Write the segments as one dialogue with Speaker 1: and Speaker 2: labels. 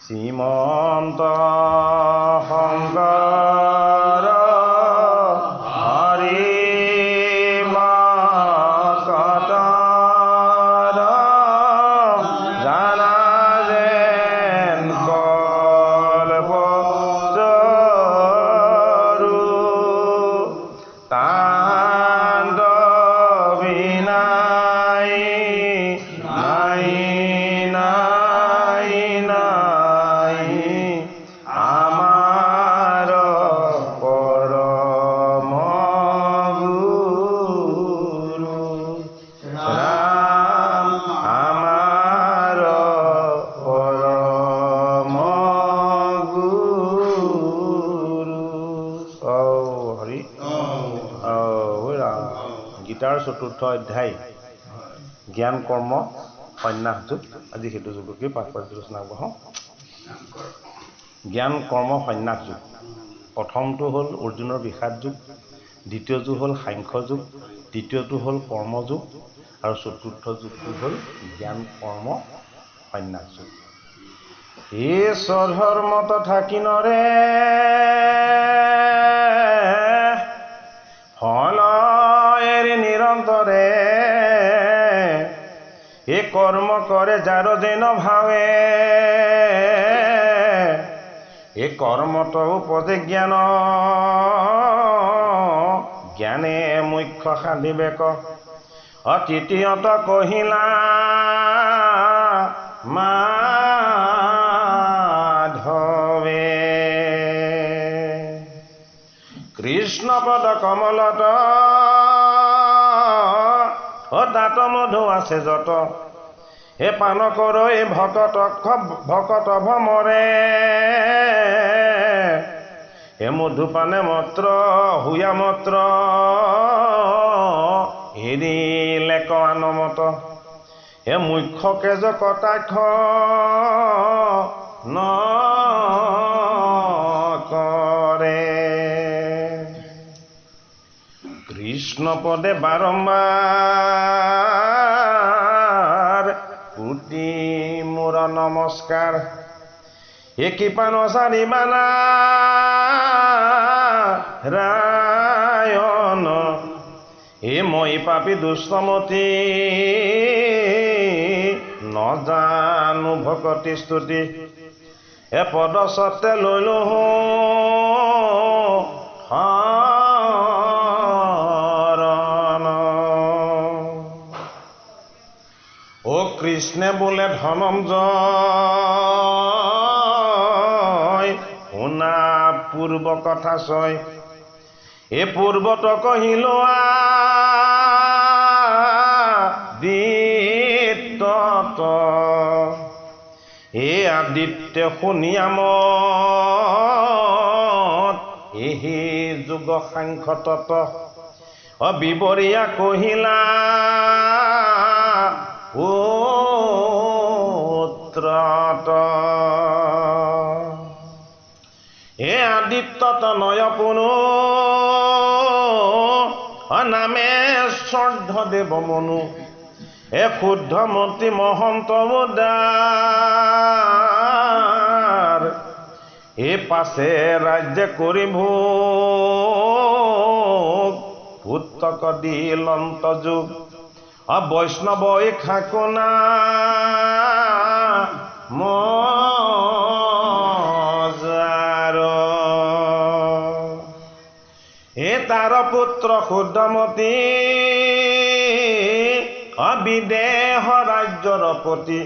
Speaker 1: শ্ৰীমন্ত শংকৰ হৰি ভকত জানা যেন কল্পতৰু তাণ্ডৱী নাই নাই নাই নাই আমাৰ পৰম গুৰু ৰাম আমাৰ পৰম গুৰু হৰি ৰাম। গীতাৰ ৪ৰ্থ অধ্যায় জ্ঞান কৰ্ম সন্ন্যাস যোগ। আজি সেইটো যুগকে পাঠ পৰ্যালোচনা আগবঢ়াওঁ। জ্ঞান কৰ্ম সন্ন্যাস যোগ। প্ৰথমটো হ'ল অৰ্জুনৰ বিষাদ যোগ, দ্বিতীয়টো হ'ল সাংখ্য যোগ, তৃতীয়টো হ'ল কৰ্মযোগ আৰু চতুৰ্থ যুগটো হ'ল জ্ঞান কৰ্ম সন্ন্যাস যোগ। এই স্বধৰ্মত থাকি নৰে ফল এৰি নিৰন্তৰে এই কৰ্ম কৰে যাৰ যেন ভাৱে এই কৰ্মত উপজে জ্ঞান জ্ঞানে মুখ্য সাধিবেক তৃতীয়ত কহিলা মাধৱে কৃষ্ণ পদ কমলত তাত মধু আছে যত হে পান কৰ এই ভকত ভমৰে হে মধুপানে মত্ৰ হুয়া মত্ৰ এৰিলে আনমত হে মুখ্য কেজ কটাক্ষ নকৰে কৃষ্ণ পদে বাৰম্বাৰ পুতি মোৰ নমস্কাৰ হে কৃপান চাৰিবানা ৰায়ন হে মই পাপী দুষ্টমতী নজানো ভকতি স্তুতি হে পদ সত্তে লৈলো ও কৃষ্ণে বোলে ধনঞ্জয় শুনা পূৰ্ব কথা ছয় এ পূৰ্বত কহিলো আদিত্যত এ আদিত্য শুনিয়ামত এহি যুগ সাংখ্য তত বিবৰীয়া কহিলা পুত্ৰত হে আদিত্যত নয় পুনু নামে শ্ৰদ্ধ দেৱ মনু হে শুদ্ধ মতি মহন্ত উদাৰ এ পাছে ৰাজ্য কৰি ভোগ পুত্ৰক দিলন্ত যুগ বৈষ্ণৱ খাকোনা মজাৰ এ তাৰ পুত্ৰ শুদ্ধমতী বিদেহ ৰাজ্যৰ পতি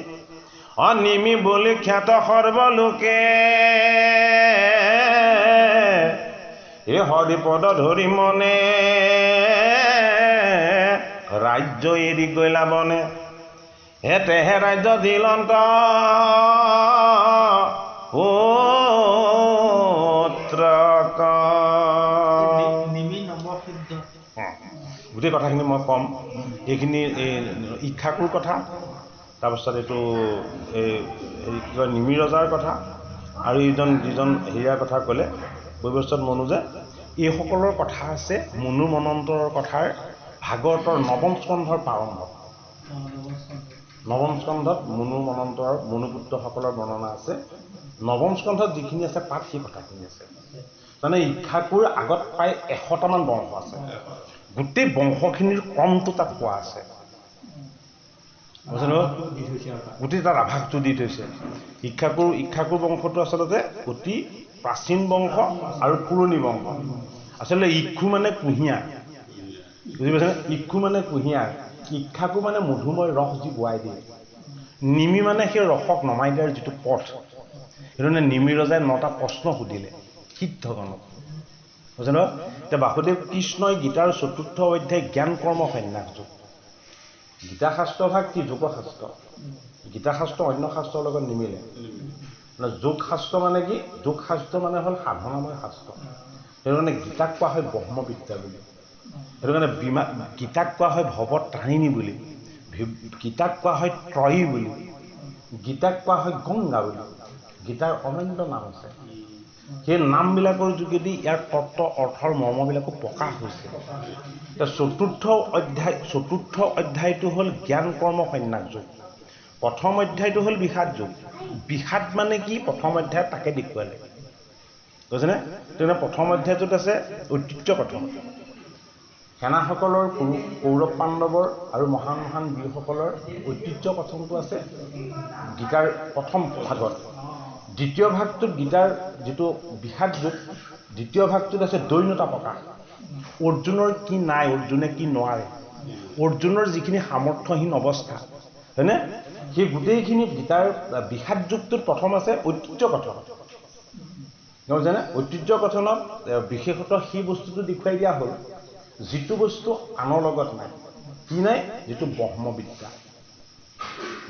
Speaker 1: অনিমি বুলি খ্যাত সৰ্বলোকে এ হৰিপদ ধৰি মনে ৰাজ্য এৰি গৈলা বনে হেতেহে ৰাজ্য দিলন্ত পুত্ৰক। গোটেই কথাখিনি মই ক'ম। এইখিনি ইক্ষাকুৰ কথা, তাৰপিছত এইটো কিবা নিমি ৰজাৰ কথা আৰু যিজন হেৰিয়াৰ কথা ক'লে বৈৱস্বত মনু, যে এইসকলৰ কথা আছে মনু মনন্তৰৰ কথাৰ ভাগৱতৰ নৱম স্কন্ধৰ প্ৰাৰম্ভ। নৱম স্কন্ধত মনু মনন্তৰ মনুপুত্ৰসকলৰ বৰ্ণনা আছে। নৱম স্কন্ধত যিখিনি আছে তাত সেই কথাখিনি আছে। মানে ইক্ষাকুৰ আগত প্ৰায় 100টামান বংশ আছে। গোটেই বংশখিনিৰ ক্ৰমটো তাত পোৱা আছে। গোটেই তাত আভাসটো দি থৈছে। ইক্ষাকুৰ বংশটো আচলতে অতি প্ৰাচীন বংশ আৰু পুৰণি বংশ। আচলতে ইক্ষু মানে কুঁহিয়াৰ, বুজি পাইছেনে? ইক্ষু মানে কুঁহিয়াৰ, ইক্ষাকু মানে মধুময় ৰস যি বোৱাই দিয়ে, নিমি মানে সেই ৰসক নমাই দিয়াৰ যিটো পথ। সেইটো মানে নিমি ৰজাই 9টা প্ৰশ্ন সুধিলে সিদ্ধগণক, বুজে ন? এতিয়া বাসুদেৱ কৃষ্ণই গীতাৰ 4ৰ্থ অধ্যায় জ্ঞান কৰ্ম সন্ন্যাস যোগ। গীতা শাস্ত্ৰভাগ কি? যোগশাস্ত্ৰ। গীতা শাস্ত্ৰ অন্য শাস্ত্ৰৰ লগত নিমিলে। মানে যোগ শাস্ত্ৰ মানে কি? যোগ শাস্ত্ৰ মানে হ'ল সাধনাময় শাস্ত্ৰ। সেইটো কাৰণে গীতাক কোৱা হয় ব্ৰহ্মবিদ্যা বুলি। সেইটো কাৰণে গীতাক কোৱা হয় ভৱতাৰিণী বুলি, গীতাক কোৱা হয় ত্ৰয়ী বুলি, গীতাক কোৱা হয় গংগা বুলি। গীতাৰ অনন্য নাম আছে। সেই নামবিলাকৰ যোগেদি ইয়াৰ তত্ত্ব অৰ্থৰ মৰ্মবিলাকো প্ৰকাশ হৈছে। এতিয়া 4ৰ্থ অধ্যায়টো হ'ল জ্ঞান কৰ্ম সন্ন্যাস যোগ। প্ৰথম অধ্যায়টো হ'ল বিষাদ যোগ। বিষাদ মানে কি? প্ৰথম অধ্যায়ত তাকে দেখুৱালে, বুজিছেনে? তেনে প্ৰথম অধ্যায়টোত আছে ঐতিহ্য কথন। সেনাসকলৰ কৌৰৱ পাণ্ডৱৰ আৰু মহান মহান বীৰসকলৰ ঐতিহ্য কথনটো আছে গীতাৰ প্ৰথম ভাগত। দ্বিতীয় ভাগটোত গীতাৰ যিটো বিষাদ যোগ, দ্বিতীয় ভাগটোত আছে দৈন্যতা প্ৰকাশ। অৰ্জুনৰ কি নাই, অৰ্জুনে কি নোৱাৰে, অৰ্জুনৰ যিখিনি সামৰ্থ্যহীন অৱস্থা, হয়নে? সেই গোটেইখিনি গীতাৰ বিষাদ যুগটোত প্ৰথম আছে ঐতিহ্য কথন। জানে ঐতিহ্য কথনত বিশেষতঃ সেই বস্তুটো দেখুৱাই দিয়া হ'ল যিটো বস্তু আনৰ লগত নাই। কি নাই? যিটো ব্ৰহ্মবিদ্যা।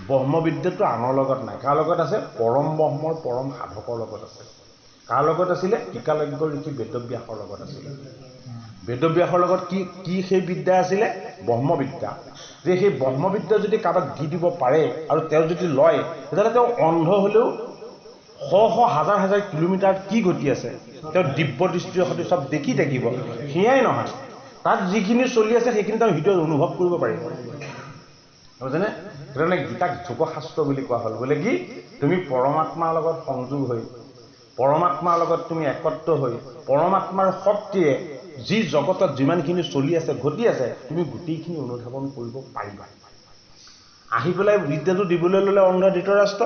Speaker 1: ব্ৰহ্মবিদ্যাটো আনৰ লগত নাই। কাৰ লগত আছে? পৰম ব্ৰহ্মৰ পৰম সাধকৰ লগত আছে। কাৰ লগত আছিলে? টিকালজ্ঞ ঋষি বেদব্যাসৰ লগত আছিলে। বেদব্যাসৰ লগত কি সেই বিদ্যা আছিলে? ব্ৰহ্মবিদ্যা। যে সেই ব্ৰহ্মবিদ্যা যদি কাৰোবাক দি দিব পাৰে আৰু তেওঁ যদি লয়, তেতিয়াহ'লে তেওঁ অন্ধ হ'লেও শ শ হাজাৰ হাজাৰ কিলোমিটাৰত কি ঘটি আছে তেওঁ দিব্য দৃষ্টিৰ সৈতে চব দেখি থাকিব। সেয়াই নহয়, তাত যিখিনি চলি আছে সেইখিনি তেওঁ হৃদয়ত অনুভৱ কৰিব পাৰিব, বুজেনে? সেইকাৰণে গীতাক যোগশাস্ত্ৰ বুলি কোৱা হ'ল। বোলে কি? তুমি পৰমাত্মাৰ লগত সংযোগ হৈ, পৰমাত্মাৰ লগত তুমি একত্ৰ হৈ, পৰমাত্মাৰ শক্তিয়ে যি জগতত যিমানখিনি চলি আছে ঘটি আছে তুমি গোটেইখিনি অনুধাৱন কৰিব পাৰিবা। আহি পেলাই বিদ্যাটো দিবলৈ ল'লে অন্ধ ধৃতৰাষ্ট্ৰ।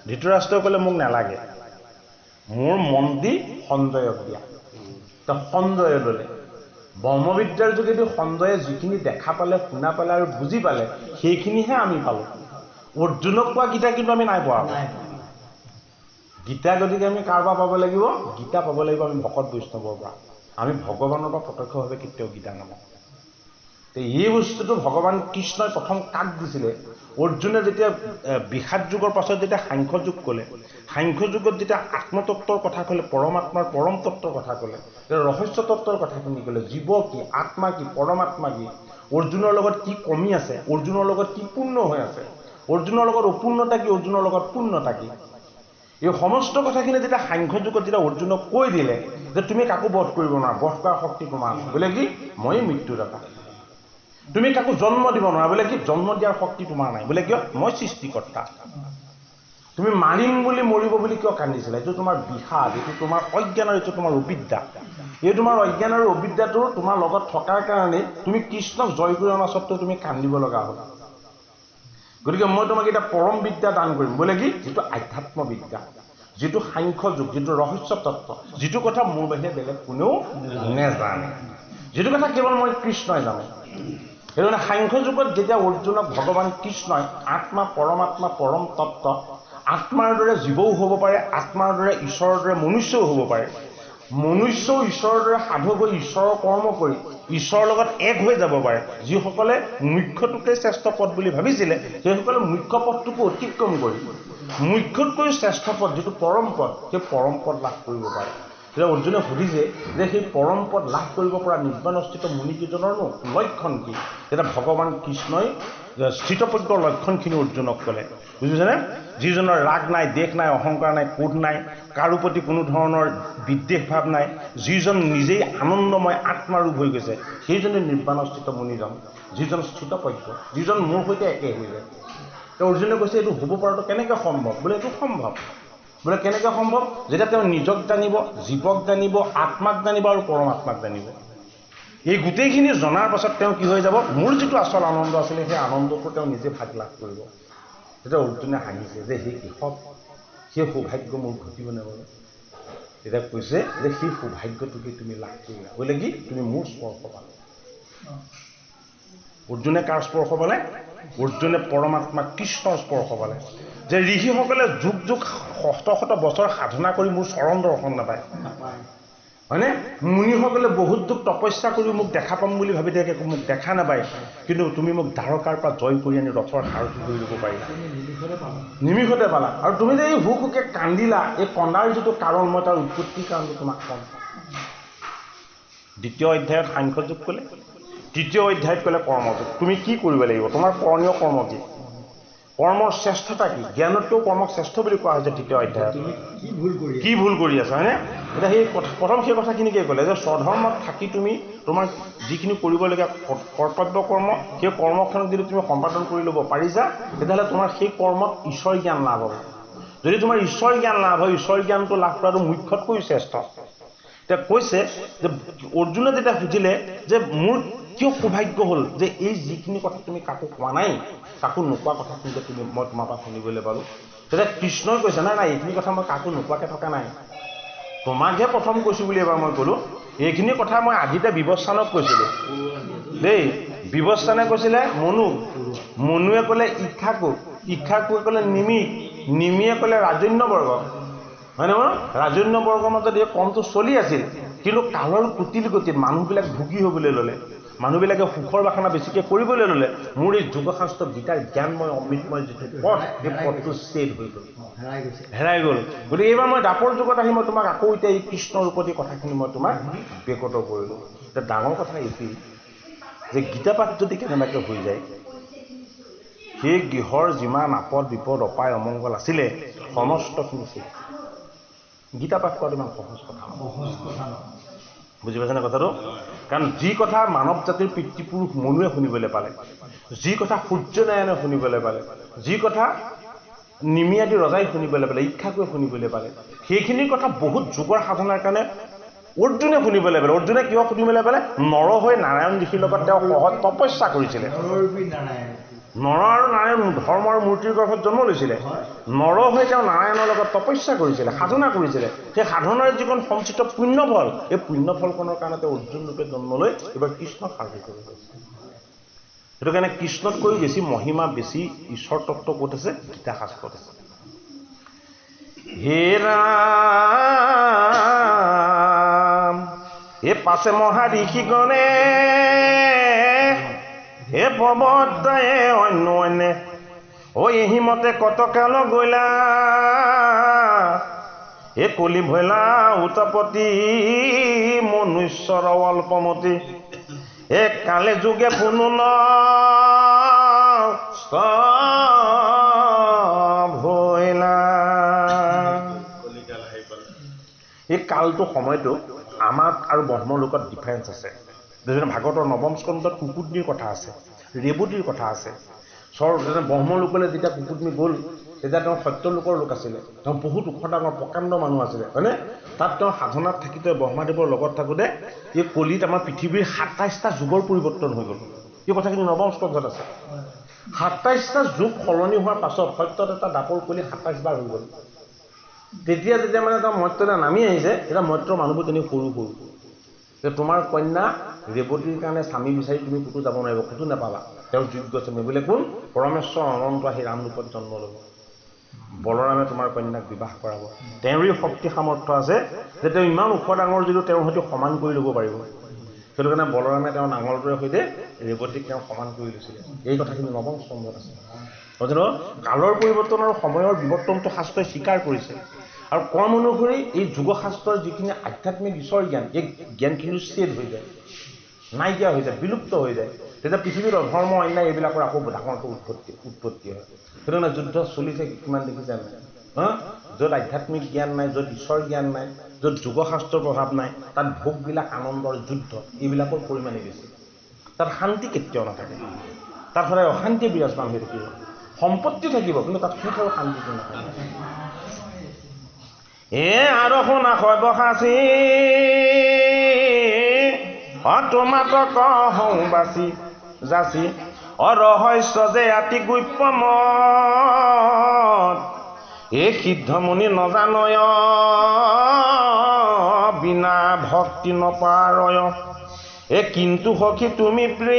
Speaker 1: ধৃতৰাষ্ট্ৰই ক'লে মোক নালাগে, মোৰ মন দি সঞ্জয়ক দিয়া। সঞ্জয়ে ল'লে। ব্ৰহ্মবিদ্যাৰ যোগেদি সঞ্জয়ে যিখিনি দেখা পালে, শুনা পালে আৰু বুজি পালে সেইখিনিহে আমি পালোঁ। অৰ্জুনক কোৱা গীতা কিন্তু আমি নাই পোৱা। গীতা গতিকে আমি কাৰ পৰা পাব লাগিব? গীতা পাব লাগিব আমি ভকত বৈষ্ণৱৰ পৰা। আমি ভগৱানৰ পৰা প্ৰত্যক্ষভাৱে কেতিয়াও গীতা নাপাওঁ। এই বস্তুটো ভগৱান কৃষ্ণই প্ৰথম কাক দিছিলে? অৰ্জুনে যেতিয়া বিষাদ যুগৰ পাছত যেতিয়া সাংখ্য যুগ ক'লে, সাংখ্য যুগত যেতিয়া আত্মতত্বৰ কথা ক'লে, পৰমাত্মাৰ পৰম তত্বৰ কথা ক'লে, ৰহস্য তত্বৰ কথাখিনি ক'লে, জীৱ কি, আত্মা কি, পৰমাত্মা কি, অৰ্জুনৰ লগত কি কমি আছে, অৰ্জুনৰ লগত কি পূৰ্ণ হৈ আছে, অৰ্জুনৰ লগত অপূৰ্ণতা কি, অৰ্জুনৰ লগত পূৰ্ণতা কি, এই সমস্ত কথাখিনি যেতিয়া সাংখ্য যুগত যেতিয়া অৰ্জুনক কৈ দিলে যে তুমি কাকো বধ কৰিব নোৱাৰা, বধ কৰাৰ শক্তি তোমাৰ নাই। বোলে কি? ময়ে মৃত্যুদাতা। তুমি কাকো জন্ম দিব নোৱাৰা। বোলে কি? জন্ম দিয়াৰ শক্তি তোমাৰ নাই। বোলে কিয়? মই সৃষ্টিকৰ্তা। তুমি মাৰিম বুলি মৰিব বুলি কিয় কান্দিছিলা? এইটো তোমাৰ বিষাদ, এইটো তোমাৰ অজ্ঞান আৰু এইটো তোমাৰ অবিদ্যা। এই তোমাৰ অজ্ঞান আৰু অবিদ্যাটো তোমাৰ লগত থকাৰ কাৰণে তুমি কৃষ্ণক জয় কৰি অনা স্বত্বেও তুমি কান্দিব লগা হ'ল। গতিকে মই তোমাক এতিয়া পৰম বিদ্যা দান কৰিম। বোলে কি? যিটো আধ্যাত্ম বিদ্যা, যিটো সাংখ্য যুগ, যিটো ৰহস্য তত্ত্ব, যিটো কথা মোৰ বাহিৰে বেলেগ কোনেও নেজানে, যিটো কথা কেৱল মই কৃষ্ণই জানো। সেইটো কাৰণে সাংখ্য যুগত যেতিয়া অৰ্জুনক ভগৱান কৃষ্ণই আত্মা, পৰমাত্মা, পৰম তত্ত্ব, আত্মাৰ দৰে জীৱও হ'ব পাৰে, আত্মাৰ দৰে ঈশ্বৰৰ দৰে মনুষ্যও হ'ব পাৰে, মনুষ্যও ঈশ্বৰৰ দৰে সাধক হৈ ঈশ্বৰৰ কৰ্ম কৰি ঈশ্বৰৰ লগত এক হৈ যাব পাৰে। যিসকলে মুখ্যটোকে শ্ৰেষ্ঠ পদ বুলি ভাবিছিলে সেইসকলে মুখ্য পদটোকো অতিক্ৰম কৰি মুখ্যতকৈ শ্ৰেষ্ঠ পদ, যিটো পৰম পদ, সেই পৰম পদ লাভ কৰিব পাৰে। তেতিয়া অৰ্জুনে সুধিছে যে সেই পৰম পদ লাভ কৰিব পৰা নিৰ্বাণস্থিত মুনিকেইজনৰনো লক্ষণ কি? তেতিয়া ভগৱান কৃষ্ণই স্থিতপ্ৰজ্ঞৰ লক্ষণখিনি অৰ্জুনক ক'লে। বুজিছেনে? যিজনৰ ৰাগ নাই, দেশ নাই, অহংকাৰ নাই, ক্ৰোধ নাই, কাৰো প্ৰতি কোনো ধৰণৰ বিদ্বেষ ভাৱ নাই, যিজন নিজেই আনন্দময় আত্মাৰূপ হৈ গৈছে, সেইজনে নিৰ্বাণস্থিত মুনিজন, যিজন স্থিতপ্ৰজ্ঞ, যিজন মোৰ সৈতে একে হৈ যায়। অৰ্জুনে কৈছে এইটো হ'ব পৰাটো কেনেকৈ সম্ভৱ বোলে এইটো সম্ভৱ বোলে কেনেকৈ সম্ভৱ যেতিয়া তেওঁ নিজক জানিব জীৱক জানিব আত্মাক জানিব আৰু পৰমাত্মাক জানিব এই গোটেইখিনি জনাৰ পাছত তেওঁ কি হৈ যাব মোৰ যিটো আচল আনন্দ আছিলে সেই আনন্দটো তেওঁ নিজে ভাগ লাভ কৰিব তেতিয়া অৰ্জুনে হাঁহিছে যে সেই কৃষক সেই সৌভাগ্য মোৰ ঘটিব নাপাব তেতিয়া কৈছে যে সেই সৌভাগ্যটোকে তুমি লাভ কৰিলা বোলে কি তুমি মোৰ স্পৰ্শ পালা অৰ্জুনে কাৰ স্পৰ্শ পালে অৰ্জুনে পৰমাত্মা কৃষ্ণৰ স্পৰ্শ পালে যে ঋষিসকলে যুগ যুগ শত শত বছৰ সাধনা কৰি মোৰ চৰণ দৰ্শন নাপায় হয়নে মুনিসকলে বহুত যুগ তপস্যা কৰি মোক দেখা পাম বুলি ভাবি থাকে মোক দেখা নাপায় কিন্তু তুমি মোক দ্বাৰকাৰ পৰা জয় কৰি আনি ৰথৰ সাৰথি কৰি ল'ব পাৰিলা নিমিষতে পালা আৰু তুমি যে এই হুকে কান্দিলা এই কন্দাৰ যিটো কাৰণ মই তাৰ উৎপত্তিৰ কাৰণটো তোমাক কম দ্বিতীয় অধ্যায়ত সাংখ্যযোগ ক'লে তৃতীয় অধ্যায়ত ক'লে কৰ্মযোগ তুমি কি কৰিব লাগিব তোমাৰ কৰণীয় কৰ্ম কি কৰ্মৰ শ্ৰেষ্ঠতা কি জ্ঞানতকৈও কৰ্মক শ্ৰেষ্ঠ বুলি কোৱা হৈছে তৃতীয় অধ্যায়ত কি ভুল কৰি আছা হয়নে এতিয়া সেই প্ৰথম সেই কথাখিনিকে ক'লে যে স্বধৰ্মত থাকি তুমি তোমাৰ যিখিনি কৰিবলগীয়া কৰ্তব্য কৰ্ম সেই কৰ্মখনক যদি তুমি সম্পাদন কৰি ল'ব পাৰিছা তেতিয়াহ'লে তোমাৰ সেই কৰ্মত ঈশ্বৰ জ্ঞান লাভ হ'ব যদি তোমাৰ ঈশ্বৰ জ্ঞান লাভ হয় ঈশ্বৰ জ্ঞানটো লাভ কৰাটো মুখ্যতকৈ শ্ৰেষ্ঠ এতিয়া কৈছে যে অৰ্জুনে যেতিয়া সুধিলে যে মোৰ কিয় সৌভাগ্য হ'ল যে এই যিখিনি কথা তুমি কাকো কোৱা নাই কাকো নোকোৱা কথাখিনি যে মই তোমাৰ পৰা শুনিবলৈ পালোঁ তেতিয়া কৃষ্ণই কৈছে নাই এইখিনি কথা মই কাকো নোকোৱাকৈ থকা নাই তোমাকহে প্ৰথম কৈছোঁ বুলি এবাৰ মই ক'লোঁ এইখিনি কথা মই আজিতে বিৱস্থানক কৈছিলোঁ দেই বিৱস্থানে কৈছিলে মনুৱে ক'লে ইক্ষাকুৱে ক'লে নিমিয়ে ক'লে ৰাজন্যবৰ্গ হয়নে বাৰু ৰাজন্যবৰ্গৰ মাজত এই কমটো চলি আছিল কিন্তু কালৰ কুটিল গতিত মানুহবিলাক ভুগী হ'বলৈ ল'লে মানুহবিলাকে সুখৰ বাসনা বেছিকৈ কৰিবলৈ ল'লে মোৰ এই যোগশাস্ত্ৰ গীতাৰ জ্ঞানময় অমৃতময় যিটো পথ সেই পথটো ছেদ হৈ গ'ল হেৰাই গ'ল গতিকে এইবাৰ মই দাপৰ যুগত আহি মই তোমাক আকৌ এতিয়া এই কৃষ্ণৰ ওপৰতে কথাখিনি মই তোমাক বেকত কৰিলোঁ এতিয়া ডাঙৰ কথা এইটোৱেই যে গীতা পাঠ যদি কেনেবাকৈ হৈ যায় সেই গৃহৰ যিমান আপদ বিপদ অপায় অমংগল আছিলে সমস্তখিনি শেষ গীতা পাঠ কৰাটো ইমান সহজ কথা বুজি পাইছেনে কথাটো কাৰণ যি কথা মানৱ জাতিৰ পিতৃপুৰুষ মনুৱে শুনিবলৈ পালে যি কথা সূৰ্যনাৰায়ণে শুনিবলৈ পালে যি কথা নিমিয়াদী ৰজাই শুনিবলৈ পালে ইক্ষাকুৱে শুনিবলৈ পালে সেইখিনি কথা বহুত যুগৰ সাধনাৰ কাৰণে অৰ্জুনে শুনিবলৈ পালে অৰ্জুনে কিয় শুনিবলৈ পালে নৰ হৈ নাৰায়ণ ঋষিৰ লগত তেওঁ সহজ তপস্যা কৰিছিলে নৰ আৰু নাৰায়ণ ধৰ্মৰ মূৰ্তিৰ গৰ্ভত জন্ম লৈছিলে নৰ হৈ তেওঁ নাৰায়ণৰ লগত তপস্যা কৰিছিলে সাধনা কৰিছিলে সেই সাধনাৰ যিখন সঞ্চিত পুণ্যফল এই পুণ্যফলখনৰ কাৰণে তেওঁ অৰ্জুন ৰূপে জন্ম লৈ এইবাৰ কৃষ্ণক সাৰথি কৰিব সেইটো কাৰণে কৃষ্ণতকৈ বেছি মহিমা বেছি ঈশ্বৰ তত্ত্ব ক'ত আছে গীতা শাস্ত্ৰত আছে হে ৰাম এই পাছে মহা ঋষিগণে হে পৱত্তায়ে অন্যে এহিমতে কত কাল গৈলা এ কলি ভৈলা উতপতি মনুষ্যৰ অল্পমতি এ কালে যুগে পুনুন ভৈলা এই কালটো সময়টো আমাৰ আৰু ব্ৰহ্মলোকত ডিফাৰেঞ্চ আছে ভাগৱতৰ নৱম স্কন্ধত কুকুটনিৰ কথা আছে ৰেৱতীৰ কথা আছে ব্ৰহ্মলোকলৈ যেতিয়া কুকুটনি গ'ল তেতিয়া তেওঁ সত্যলোকৰ লোক আছিলে তেওঁ বহুত ওখ ডাঙৰ প্ৰকাণ্ড মানুহ আছিলে হয়নে তাত তেওঁ সাধনাত থাকি ব্ৰহ্মাদেৱৰ লগত থাকোঁতে এই কলিত আমাৰ পৃথিৱীৰ ২৭টা যুগৰ পৰিৱৰ্তন হৈ গ'ল এই কথাখিনি নৱম স্কন্ধত আছে ২৭টা যুগ সলনি হোৱাৰ পাছত সত্যত এটা দাপৰ কলি ২৭ বাৰ হৈ গ'ল তেতিয়া যেতিয়া মানে তেওঁ মৰ্ত্যলৈ নামি আহিছে এতিয়া মৰ্ত্যৰ মানুহবোৰ তেনেকৈ সৰু যে তোমাৰ কন্যা ৰেৱতীৰ কাৰণে স্বামী বিচাৰি তুমি ক'তো যাব নোৱাৰিব ক'তো নাপাবা তেওঁৰ যোগ্য স্বামী বোলে কোন পৰমেশ্বৰ অনন্ত আহি ৰামৰূপত জন্ম ল'ব বলৰামে তোমাৰ কন্যাক বিবাহ কৰাব তেওঁৰে শক্তি সামৰ্থ্য আছে যে তেওঁ ইমান ওখ ডাঙৰ যদিও তেওঁৰ সৈতে সমান কৰি ল'ব পাৰিব সেইটো কাৰণে বলৰামে তেওঁৰ নাঙলটোৰে সৈতে ৰেৱতীক তেওঁ সমান কৰি লৈছিলে এই কথাখিনি নৱম স্কন্ধত আছে কালৰ পৰিৱৰ্তন আৰু সময়ৰ বিৱৰ্তনটো শাস্ত্ৰই স্বীকাৰ কৰিছে আৰু কৰ্ম অনুসৰি এই যোগশাস্ত্ৰৰ যিখিনি আধ্যাত্মিক ঈশ্বৰ জ্ঞান এই জ্ঞানখিনি ছেদ হৈ যায় নাইকিয়া হৈ যায় বিলুপ্ত হৈ যায় তেতিয়া পৃথিৱীৰ অধৰ্ম অন্যায় এইবিলাকৰ আকৌ ডাঙৰটো উৎপত্তি হয় সেইটো কাৰণে যুদ্ধ চলিছে কিমান দেখিছে নাই য'ত আধ্যাত্মিক জ্ঞান নাই য'ত ঈশ্বৰ জ্ঞান নাই য'ত যোগশাস্ত্ৰৰ প্ৰভাৱ নাই তাত ভোগবিলাক আনন্দৰ যুদ্ধ এইবিলাকৰ পৰিমাণে বেছি তাত শান্তি কেতিয়াও নাথাকে তাত সদায় অশান্তিয়ে বিৰাজমান হৈ থাকিব সম্পত্তি থাকিব কিন্তু তাত সুখ আৰু শান্তিটো নাথাকে। আৰু শুনা সৰ্বসাচী তোমাতক হওঁ বাচি যাচি ৰহস্য যে অতি গুপ্যমত সিদ্ধমুনি নজানয় বিনা ভক্তি নপাৰয় কিন্তু সখী তুমি প্ৰিয়তম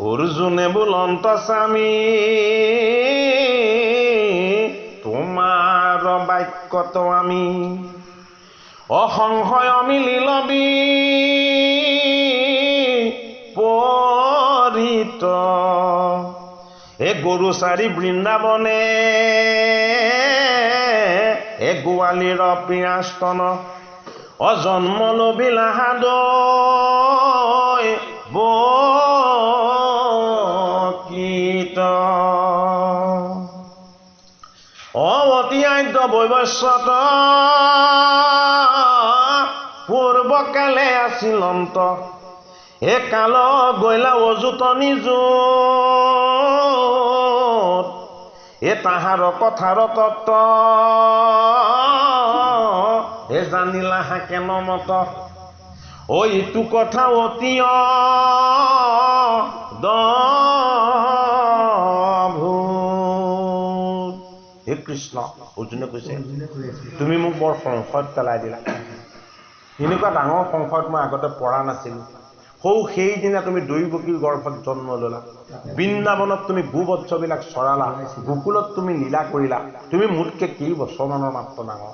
Speaker 1: অৰ্জুনে বুলন্ত স্বামী তোমাৰ বাক্যত আমি অসংশয় মিলি লবি পৰিত গৰু চাৰি বৃন্দাবনে গোৱালীৰ প্ৰিয়াস্তন জন্ম লবিলাহাদৈ বকিত অতি আদ্য বৈবস্বত পূৰ্বকালে আছিল অন্ত কাল গৈলা অযুত নিজুত তাহাৰ কথাৰ তত্ত্ব জানিলা হাকেন মত ইটো কথা অতি অদ্ভুত। হে কৃষ্ণ, অৰ্জুনে কৈছে তুমি মোক বৰ সংশয়ত পেলাই দিলা। এনেকুৱা ডাঙৰ সংশয়ত মই আগতে পৰা নাছিলোঁ। সেইদিনা তুমি দৈৱকীৰ গৰ্ভত জন্ম ল'লা, বৃন্দাবনত তুমি গোবৎসবিলাক চৰালা, গোকুলত তুমি লীলা কৰিলা। তুমি মোতকৈ কেইবছৰমানৰ মাত্ৰ ডাঙৰ,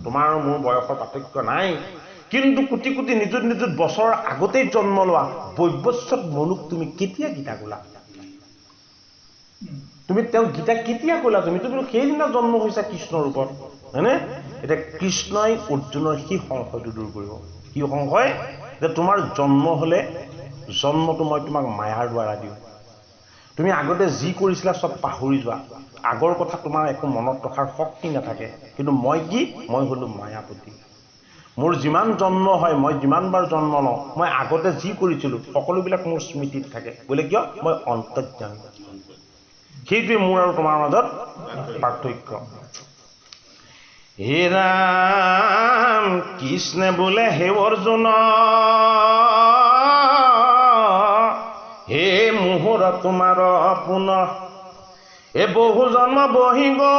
Speaker 1: তোমাৰ আৰু মোৰ বয়সৰ পাৰ্থক্য নাই, কিন্তু কোটি কোটি নিযুত নিযুত বছৰৰ আগতেই জন্ম লোৱা বৈবস্বত মনুক তুমি কেতিয়া গীতা ক'লা? তুমি তেওঁ গীতা কেতিয়া ক'লা? তুমি সেইদিনা জন্ম হৈছা কৃষ্ণৰ ৰূপত, হয়নে? এতিয়া কৃষ্ণই অৰ্জুনৰ সেই সংশয়টো দূৰ কৰিব। কি সংশয়? যে তোমাৰ জন্ম হ'লে জন্মটো মই তোমাক মায়াৰ দ্বাৰা দিওঁ। তুমি আগতে যি কৰিছিলা চব পাহৰি যোৱা, আগৰ কথা তোমাৰ একো মনত ৰখাৰ শক্তি নাথাকে। কিন্তু মই কি? মই হ'লো মায়াপতি। মোৰ যিমান জন্ম হয়, মই যিমানবাৰ জন্ম লওঁ, মই আগতে যি কৰিছিলোঁ সকলোবিলাক মোৰ স্মৃতিত থাকে। বোলে কিয়? মই অন্তৰ্যামী। সেইটোৱে মোৰ আৰু তোমাৰ মাজত পাৰ্থক্য। হে ৰাম কৃষ্ণে বোলে হে অৰ্জুন হে মোহৰ তোমাৰ পুনঃ বহু জন্ম বহি গৈ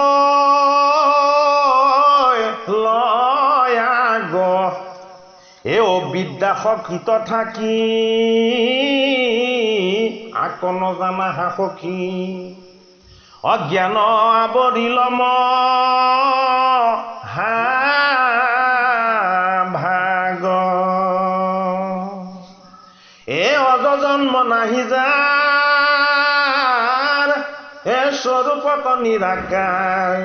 Speaker 1: লয়াগ অবিদ্যা শকৃত থাকি আক নজানা হা সখী অজ্ঞান আৱৰিল ভাগ অজন্ম নাহি যাৰ স্বৰূপত নিৰাকাৰ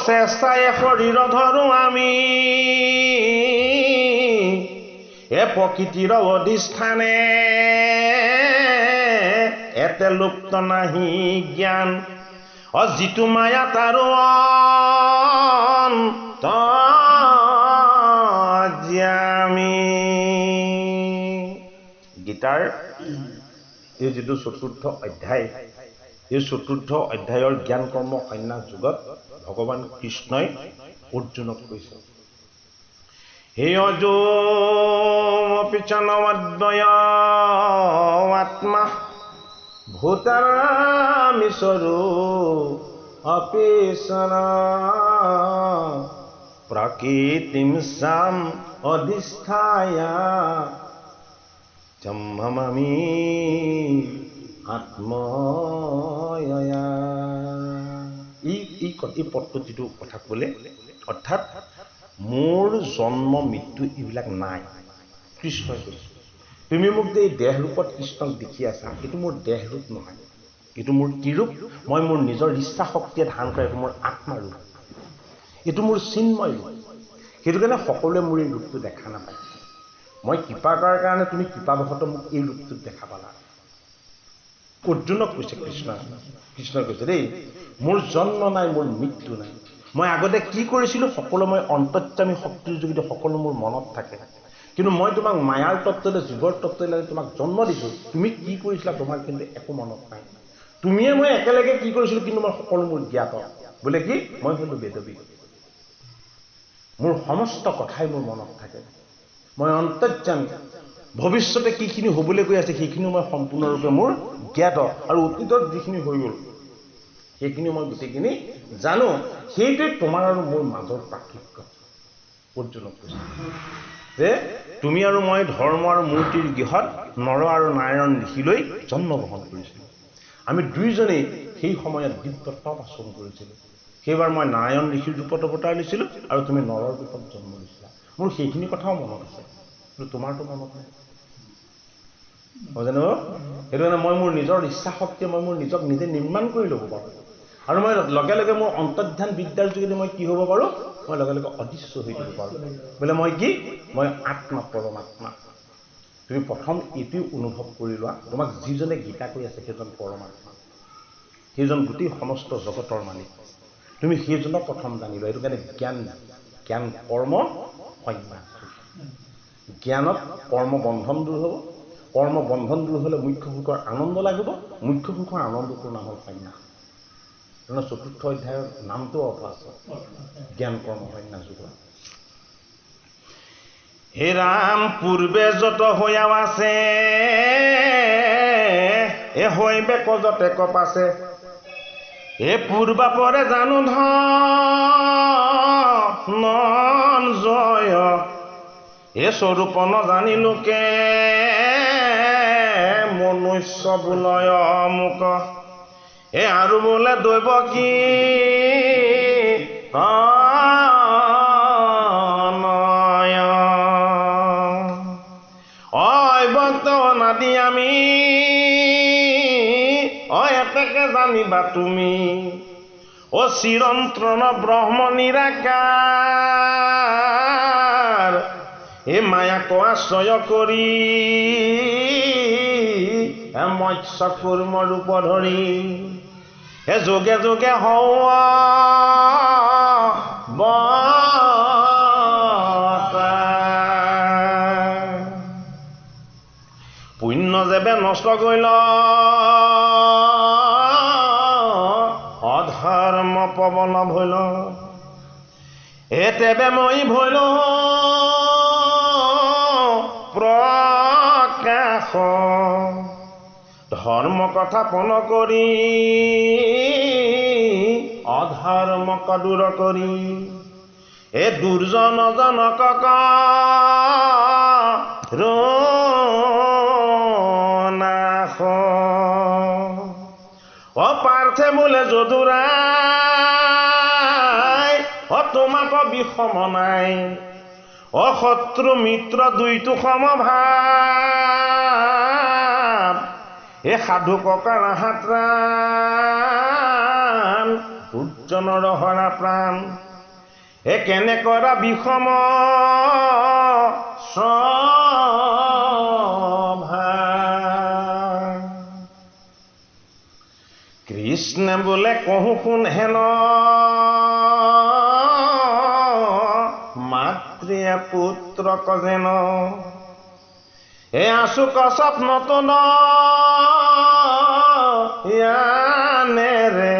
Speaker 1: চেষ্টাই শৰীৰ ধৰো আমি প্ৰকৃতিৰ অধিষ্ঠানে এতে লুপ্ত নাহি জ্ঞান যিটো মায়া তাৰো অন্তৰ্যামী। গীতাৰ এই যিটো চতুৰ্থ অধ্যায়, এই চতুৰ্থ অধ্যায়ৰ জ্ঞান কৰ্ম সন্ন্যাস যুগত ভগৱান কৃষ্ণই অৰ্জুনক কৈছে, হে অৰ্জুন পিছনমদ্বয় আত্মা ভূতামিশ্বৰো অপিছন প্ৰকৃতিম সাম অধিষ্ঠায়া জন্মমি আত্ময়া। এই পদটো যিটো কথা ক'লে, অৰ্থাৎ মোৰ জন্ম মৃত্যু এইবিলাক নাই, কৃষ্ণই কৈছে। তুমি মোক যে এই দেহ ৰূপত কৃষ্ণক দেখি আছা, এইটো মোৰ দেহ ৰূপ নহয়, এইটো মোৰ কি ৰূপ? মই মোৰ নিজৰ ইচ্ছা শক্তিয়ে ধাৰণ কৰা এইটো মোৰ আত্মাৰূপ, এইটো মোৰ চিন্ময় ৰূপ। সেইটো কাৰণে সকলোৱে মোৰ এই ৰূপটো দেখা নাপায়। মই কৃপা কৰাৰ কাৰণে তুমি কৃপাবশতঃ মোক এই ৰূপটোত দেখা পালা। অৰ্জুনক কৈছে কৃষ্ণই কৈছে দেই, মোৰ জন্ম নাই, মোৰ মৃত্যু নাই। মই আগতে কি কৰিছিলোঁ সকলো মই অন্তৰ্যামী শক্তিৰ যোগেদি সকলো মোৰ মনত থাকে। কিন্তু মই তোমাক মায়াৰ তত্ত্বৰে জীৱৰ তত্ত্বৰে তোমাক জন্ম দিছোঁ তুমি কি কৰিছিলা তোমাৰ কিন্তু একো মনত নাই তুমিয়ে মই একেলগে কি কৰিছিলোঁ কিন্তু মই সকলো মোৰ জ্ঞাত বোলে কি মই হ'লো বেদবী মোৰ সমস্ত কথাই মোৰ মনত থাকে মই অন্তৰ্যামী ভৱিষ্যতে কিখিনি হ'বলৈ গৈ আছে সেইখিনি মই সম্পূৰ্ণৰূপে মোৰ জ্ঞাত আৰু অতীতত যিখিনি হৈ গ'ল সেইখিনি মই গোটেইখিনি জানো সেইটোৱে তোমাৰ আৰু মোৰ মাজৰ পাৰ্থক্য অৰ্জুনক কৈছে যে তুমি আৰু মই ধৰ্ম আৰু মূৰ্তিৰ গৃহত নৰ আৰু নাৰায়ণ ঋষিলৈ জন্মগ্ৰহণ কৰিছিলোঁ আমি দুইজনেই সেই সময়ত দিব্য তপ আচৰণ কৰিছিলোঁ সেইবাৰ মই নাৰায়ণ ঋষিৰ ৰূপত অৱতাৰ লৈছিলোঁ আৰু তুমি নৰৰ ৰূপত জন্ম লৈছিলা মোৰ সেইখিনি কথাও মনত আছে কিন্তু তোমাৰতো মনত নাই জানো সেইটো কাৰণে মই মোৰ নিজৰ ইচ্ছা শক্তিয়ে মই মোৰ নিজক নিজে নিৰ্মাণ কৰি ল'ব পাৰোঁ আৰু মই লগে লগে মোৰ অন্তৰ্ধান বিদ্যাৰ যোগেদি মই কি হ'ব পাৰোঁ মই লগে লগে অদৃশ্য হৈ যাব পাৰোঁ বোলে মই কি মই আত্মা পৰমাত্মা তুমি প্ৰথম এইটোৱে অনুভৱ কৰি লোৱা তোমাক যিজনে গীতা কৈ আছে সেইজন পৰমাত্মা সেইজন গোটেই সমস্ত জগতৰ মালিক তুমি সেইজনক প্ৰথম জানি লোৱা এইটো কাৰণে জ্ঞান কৰ্ম সন্ন্যাস জ্ঞানত কৰ্ম বন্ধন দূৰ হ'ব কৰ্ম বন্ধন দূৰ হ'লে মুখ্য সুখৰ আনন্দ লাগিব মুখ্য সুখৰ আনন্দটোৰ নাম হ'ল সন্ন্যাস চতুৰ্থ অধ্যায়ৰ নামটো অৰ্থ আছে জ্ঞান কৰ্ম সন্ন্যাস যোগৰ হে ৰাম পূৰ্বে যত হৈয়াও আছে এ হৈবে কজতে কপ আছে এ পূৰ্বা পৰে জানো ধন জয় এ স্বৰূপ নজানি লোকে মনুষ্য বোলয় মুক এ আৰু বোলে দৈৱ কি ভক্ত নাদি আমি এতেকে জানিবা তুমি ও চিৰন্ত্ৰণ ব্ৰহ্ম নিৰাকাৰ এ মায়াক আশ্ৰয় কৰি মৎস্য কুৰ্ম ৰূপ ধৰি এ যোগে যোগে হওঁ পুণ্য যেবে নষ্ট কৰিল অধৰ্ম পৱন ভৈল এ তেবে মই ভৈল প্ৰকাশ ধৰ্ম কথা পন কৰি অধৰ্মক দূৰ কৰি এ দুৰ্জন জনকক নাশ অপাৰ্থে বোলে যদুৰাই তোমাক বিষম নাই অশত্ৰু মিত্ৰ দুইটো সমভাৱ এ সাধু ককাৰ হাতৰাণ দুৰ্জনৰ হৰা প্ৰাণ এ কেনে কৰা বিষম কৃষ্ণে বোলে কহো শুন হেন মাতৃয়ে পুত্ৰক যেন এ আছো স্বপ্নত ইয়ানেৰে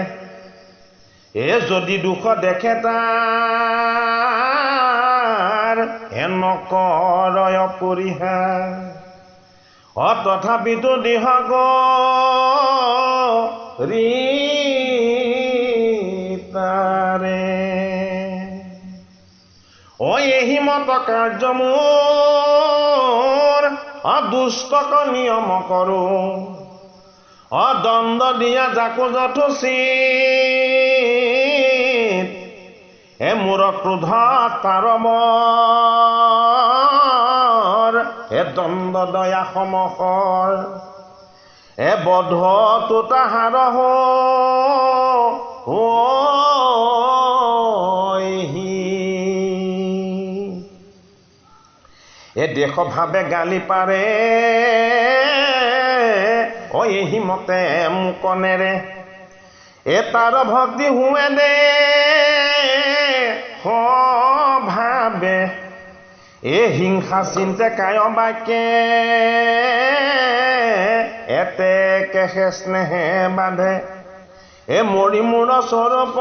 Speaker 1: এ যদি দুখ দেখে তাৰ এ নকৰয় পৰিহাৰ তথাপিতো দিহ তাৰে এহি মত কাৰ্য মোৰ দুষ্টক নিয়ম কৰো দণ্ড দিয়া যাকো যথোচিত এ মোৰ ক্ৰোধ তাৰমৰ এ দণ্ড দয়া সমসৰ এ বধটো তাহাৰ এ দেশ ভাৱে গালি পাৰে এহি মতে মুকনেৰে এ তাৰ ভক্তি হুৱে দে ভাৱে এ হিংসা চিন্তে কায় বাক্যে এতেকে হে স্নেহে বাঁধে এ মৰি মূৰ স্বৰূপ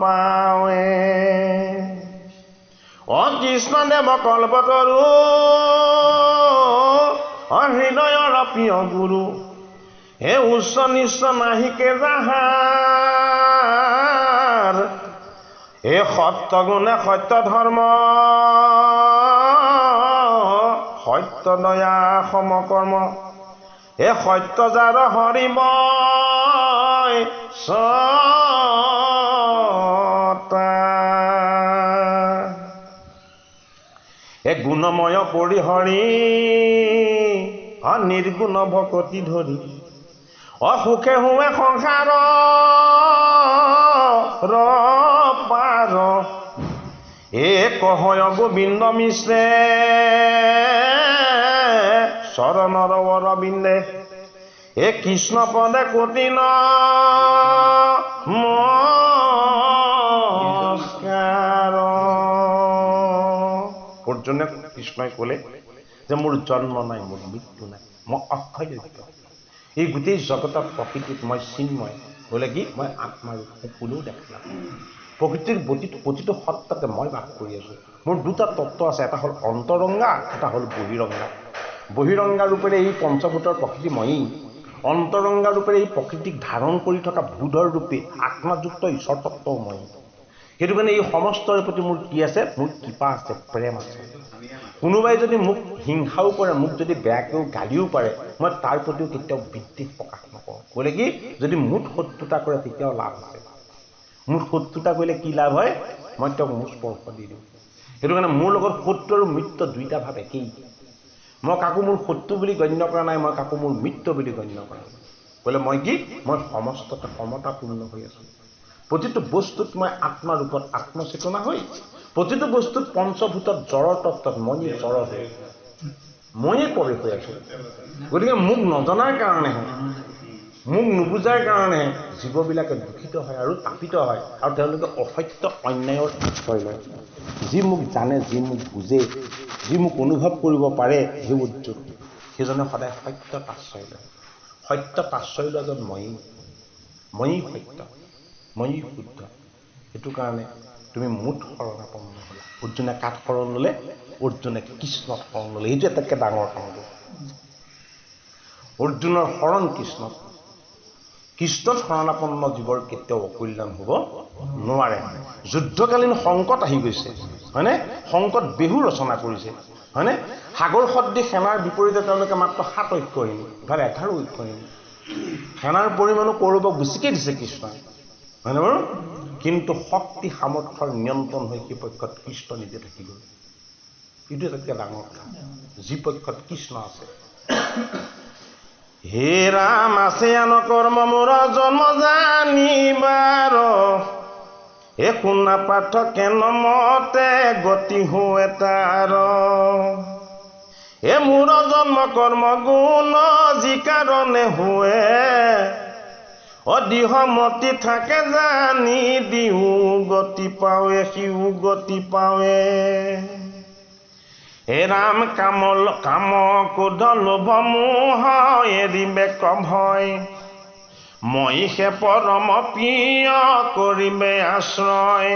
Speaker 1: পাৱে অ কৃষ্ণদেৱ কল্পতৰু হৃদয়ৰ প্ৰিয় গুৰু হে উচ্চ নিশ্চ নাহিকে যাহাৰ হে সত্য গুণে সত্য ধৰ্ম সত্য দয়া সমকৰ্ম হে সত্য যাৰ হৰিব হে গুণময় পৰিহৰি নিৰ্গুণ ভকতি ধৰি সুখে হুৱে সংসাৰ পাৰ এ কহয় গোবিন্দ মিশ্ৰে চৰণৰ অৰবিন্দে এ কৃষ্ণ পদে কোটি নমস্কাৰ। অৰ্জুনে কৃষ্ণই ক'লে যে মোৰ জন্ম নাই, মোৰ মৃত্যু নাই, মই অক্ষয় যোগ্য, এই গোটেই জগতৰ প্ৰকৃতিত মই চিন্ময়। ক'লে কি মই আত্মাৰূপ, মোক কোনেও দেখা নাপায়। প্ৰকৃতিৰ প্ৰতিটো সত্তাতে মই বাস কৰি আছোঁ। মোৰ দুটা তত্ত্ব আছে, এটা হ'ল অন্তৰংগা, এটা হ'ল বহিৰংগা। বহিৰংগা ৰূপেৰে এই পঞ্চভূতৰ প্ৰকৃতি ময়েই, অন্তৰংগা ৰূপেৰে এই প্ৰকৃতিক ধাৰণ কৰি থকা বুধৰ ৰূপে আত্মাযুক্ত ঈশ্বৰ তত্ত্বও মই। সেইটো কাৰণে এই সমষ্টৰ প্ৰতি মোৰ কি আছে, মোৰ কৃপা আছে, প্ৰেম আছে। কোনোবাই যদি মোক হিংসাও কৰে, মোক যদি বেয়াকৈও গালিও পাৰে, মই তাৰ প্ৰতিও কেতিয়াও বিদ্বেষ প্ৰকাশ নকৰোঁ। ক'লে কি যদি মুঠ শত্ৰুতা কৰে তেতিয়াও লাভ আছে। মুঠ শত্ৰুতা কৰিলে কি লাভ হয়, মই তেওঁক মোৰ স্পৰ্শ দি দিওঁ। সেইটো কাৰণে মোৰ লগত শত্ৰু আৰু মিত্ৰ দুইটা ভাৱ একেই। মই কাকো মোৰ শত্ৰু বুলি গণ্য কৰা নাই, মই কাকো মোৰ মিত্ৰ বুলি গণ্য কৰা নাই। ক'লে মই কি মই সমস্ততে সমতাপূৰ্ণ হৈ আছোঁ। প্ৰতিটো বস্তুত মই আত্মাৰূপত আত্মচেতনা হৈ, প্ৰতিটো বস্তুত পঞ্চভূতত জড়ৰ তত্ত্বত মইয়ে জড় হৈ, মইয়ে প্ৰৱেশ হৈ আছোঁ। গতিকে মোক নজনাৰ কাৰণেহে, মোক নুবুজাৰ কাৰণেহে জীৱবিলাকে দূষিত হয় আৰু তাপিত হয়, আৰু তেওঁলোকে অসত্য অন্যায়ৰ আশ্ৰয় লয়। যি মোক জানে, যি মোক বুজে, যি মোক অনুভৱ কৰিব পাৰে, সেই উজ্জ্বল, সেইজনে সদায় সত্যত আশ্ৰয় লয়। সত্যত আশ্ৰয় লোৱা যেন ময়েই সত্য, ময়েই শুদ্ধ। সেইটো কাৰণে তুমি মুঠ শৰণাপন্ন হ'লা। অৰ্জুনে কাক শৰণ ল'লে? অৰ্জুনে কৃষ্ণক শৰণ ল'লে। সেইটো এটাতকৈ ডাঙৰ কামটো। অৰ্জুনৰ শৰণ কৃষ্ণত। কৃষ্ণত শৰণাপন্ন জীৱৰ কেতিয়াও অকল্যাণ হ'ব নোৱাৰে। যুদ্ধকালীন সংকট আহি গৈছে, হয়নে? সংকট বেহু ৰচনা কৰিছে, হয়নে? সাগৰ সদৃশ সেনাৰ বিপৰীতে তেওঁলোকে মাত্ৰ 7 অক্ষৌহিনী, ইফালে 11 অক্ষৌহিনী। সেনাৰ পৰিমাণো কৌৰৱক বেছিকৈ দিছে কৃষ্ণই, হয়নে বাৰু? কিন্তু শক্তি সামৰ্থ্যৰ নিয়ন্ত্ৰণ হৈ সেই পক্ষত কৃষ্ণ নিজে থাকি গ'ল। এইটো এটাতকৈ ডাঙৰ কথা, যি পক্ষত কৃষ্ণ আছে। হে ৰাম আছে আন কৰ্ম মোৰ জন্ম জানিবাৰ, এ শুনা পাৰ্থ কেন মতে গতি হোৱে তাৰ। এ মোৰ জন্ম কৰ্ম গুণ যি কাৰণে হোৱে, অদিহমতি থাকে জানি দিও গতি পাৱে, সিও গতি পাৱে। হে ৰাম কাম ক্ৰোধ লোভ মোহ এৰিবে ভয়, মই হে পৰম প্ৰিয় কৰিবে আশ্ৰয়।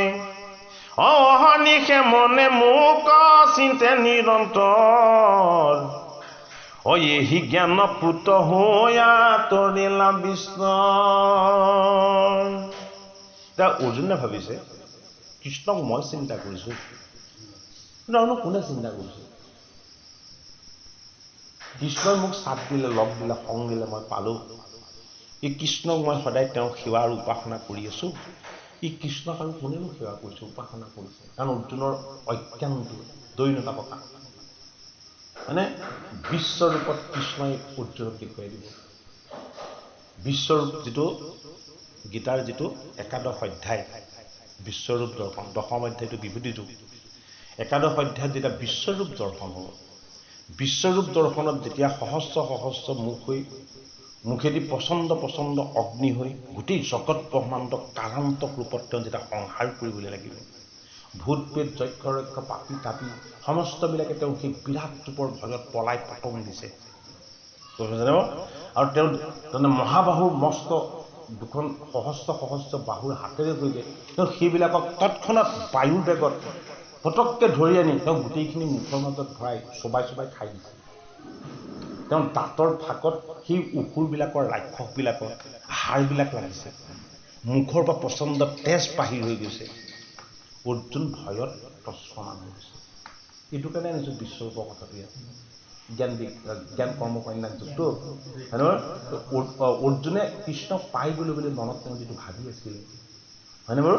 Speaker 1: অহৰ্নিশে মনে মোক চিন্তে নিৰন্তৰ, এহি জ্ঞান পুত হৈয়া তৰিলা বিষ্ণৰ। এতিয়া অৰ্জুনে ভাবিছে কৃষ্ণক মই চিন্তা কৰিছোঁ, কিন্তু কোনে চিন্তা কৰিছে? কৃষ্ণই মোক চাপ দিলে, লগ দিলে, সংগ দিলে, মই পালোঁ। এই কৃষ্ণক মই সদায় তেওঁৰ সেৱা আৰু উপাসনা কৰি আছোঁ। এই কৃষ্ণক আৰু কোনেনো সেৱা কৰিছে, উপাসনা কৰিছে? কাৰণ অৰ্জুনৰ অজ্ঞানটো দৈন্যতা প্ৰকাশ, মানে বিশ্বৰূপত কৃষ্ণই অৰ্জুনক দেখুৱাই দিব। বিশ্বৰূপ যিটো গীতাৰ যিটো 11 অধ্যায় বিশ্বৰূপ দৰ্শন, 10ম অধ্যায়টো বিভূতি যুগ, 11 অধ্যায়ত যেতিয়া বিশ্বৰূপ দৰ্শন হ'ব, বিশ্বৰূপ দৰ্শনত যেতিয়া সহস্ৰ সহস্ৰ মুখ হৈ মুখেদি প্ৰচণ্ড প্ৰচণ্ড অগ্নি হৈ গোটেই জগত ব্ৰহ্মাণ্ডক কাৰান্তক ৰূপত তেওঁ যেতিয়া সংহাৰ কৰিবলৈ লাগিব, ভূত প্ৰেত যক্ষ ৰক্ষ পাপী তাপী সমস্তবিলাকে তেওঁ সেই বিৰাট ৰূপৰ ভয়ত পলাই পতং দিছে। আৰু তেওঁ তাৰমানে মহাবাহুৰ মস্ত দুখন সহস্ৰ সহস্ৰ বাহুৰ হাতেৰে গৈছে, তেওঁ সেইবিলাকক তৎক্ষণাত বায়ুৰ বেগত পটককৈ ধৰি আনি তেওঁ গোটেইখিনি মুখৰ মাজত ভৰাই চোবাই চোবাই খাই দিছে। তেওঁ দাঁতৰ ফাঁকত সেই অসুৰবিলাকৰ ৰাক্ষসবিলাকৰ হাড়বিলাক লাগিছে, মুখৰ পৰা প্ৰচণ্ড তেজ বাহিৰ হৈ গৈছে। অৰ্জুন ভয়ত তৎক্ষণাত হৈ গৈছে। এইটো কাৰণে আনিছোঁ বিশ্বৰূপৰ কথাটো ইয়াত। জ্ঞান কৰ্মকন্যাক যুক্ত অৰ্জুনে কৃষ্ণক পাই গ'লো বুলি মনত তেওঁ যিটো ভাবি আছিল, হয়নে বাৰু?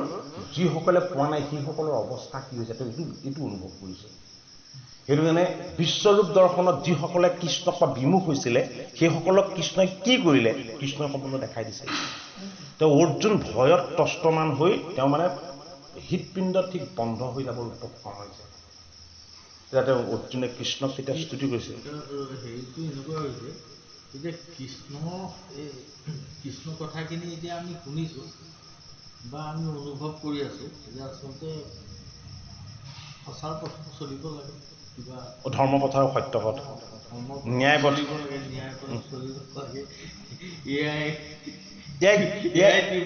Speaker 1: যিসকলে পোৱা নাই সেইসকলৰ অৱস্থা কি হৈছে তেওঁ এইটো অনুভৱ কৰিছে। সেইটো কাৰণে বিশ্বৰূপ দৰ্শনত যিসকলে কৃষ্ণক পৰা বিমুখ হৈছিলে সেইসকলক কৃষ্ণই কি কৰিলে কৃষ্ণই সম্পূৰ্ণ দেখাই দিছে। তেওঁ অৰ্জুন ভয়ত তষ্টমান হৈ তেওঁ মানে হৃদপিণ্ড ঠিক বন্ধ হৈ যাবৰ উপক্ৰম হৈছে। তেতিয়া তেওঁ অৰ্জুনে কৃষ্ণক তেতিয়া স্তুতি কৰিছে।
Speaker 2: হেৰিটো এনেকুৱা হৈছে যে কৃষ্ণ কথাখিনি এতিয়া আমি শুনিছোঁ বা আমি অনুভৱ কৰি আছোঁ যে আচলতে সঁচাৰ পথত চলিব লাগে, কিবা
Speaker 1: ধৰ্ম পথ আৰু সত্য পথ, ন্যায় পথ
Speaker 2: চলিব লাগে, ন্যায় পথ চলিব লাগে। এয়াই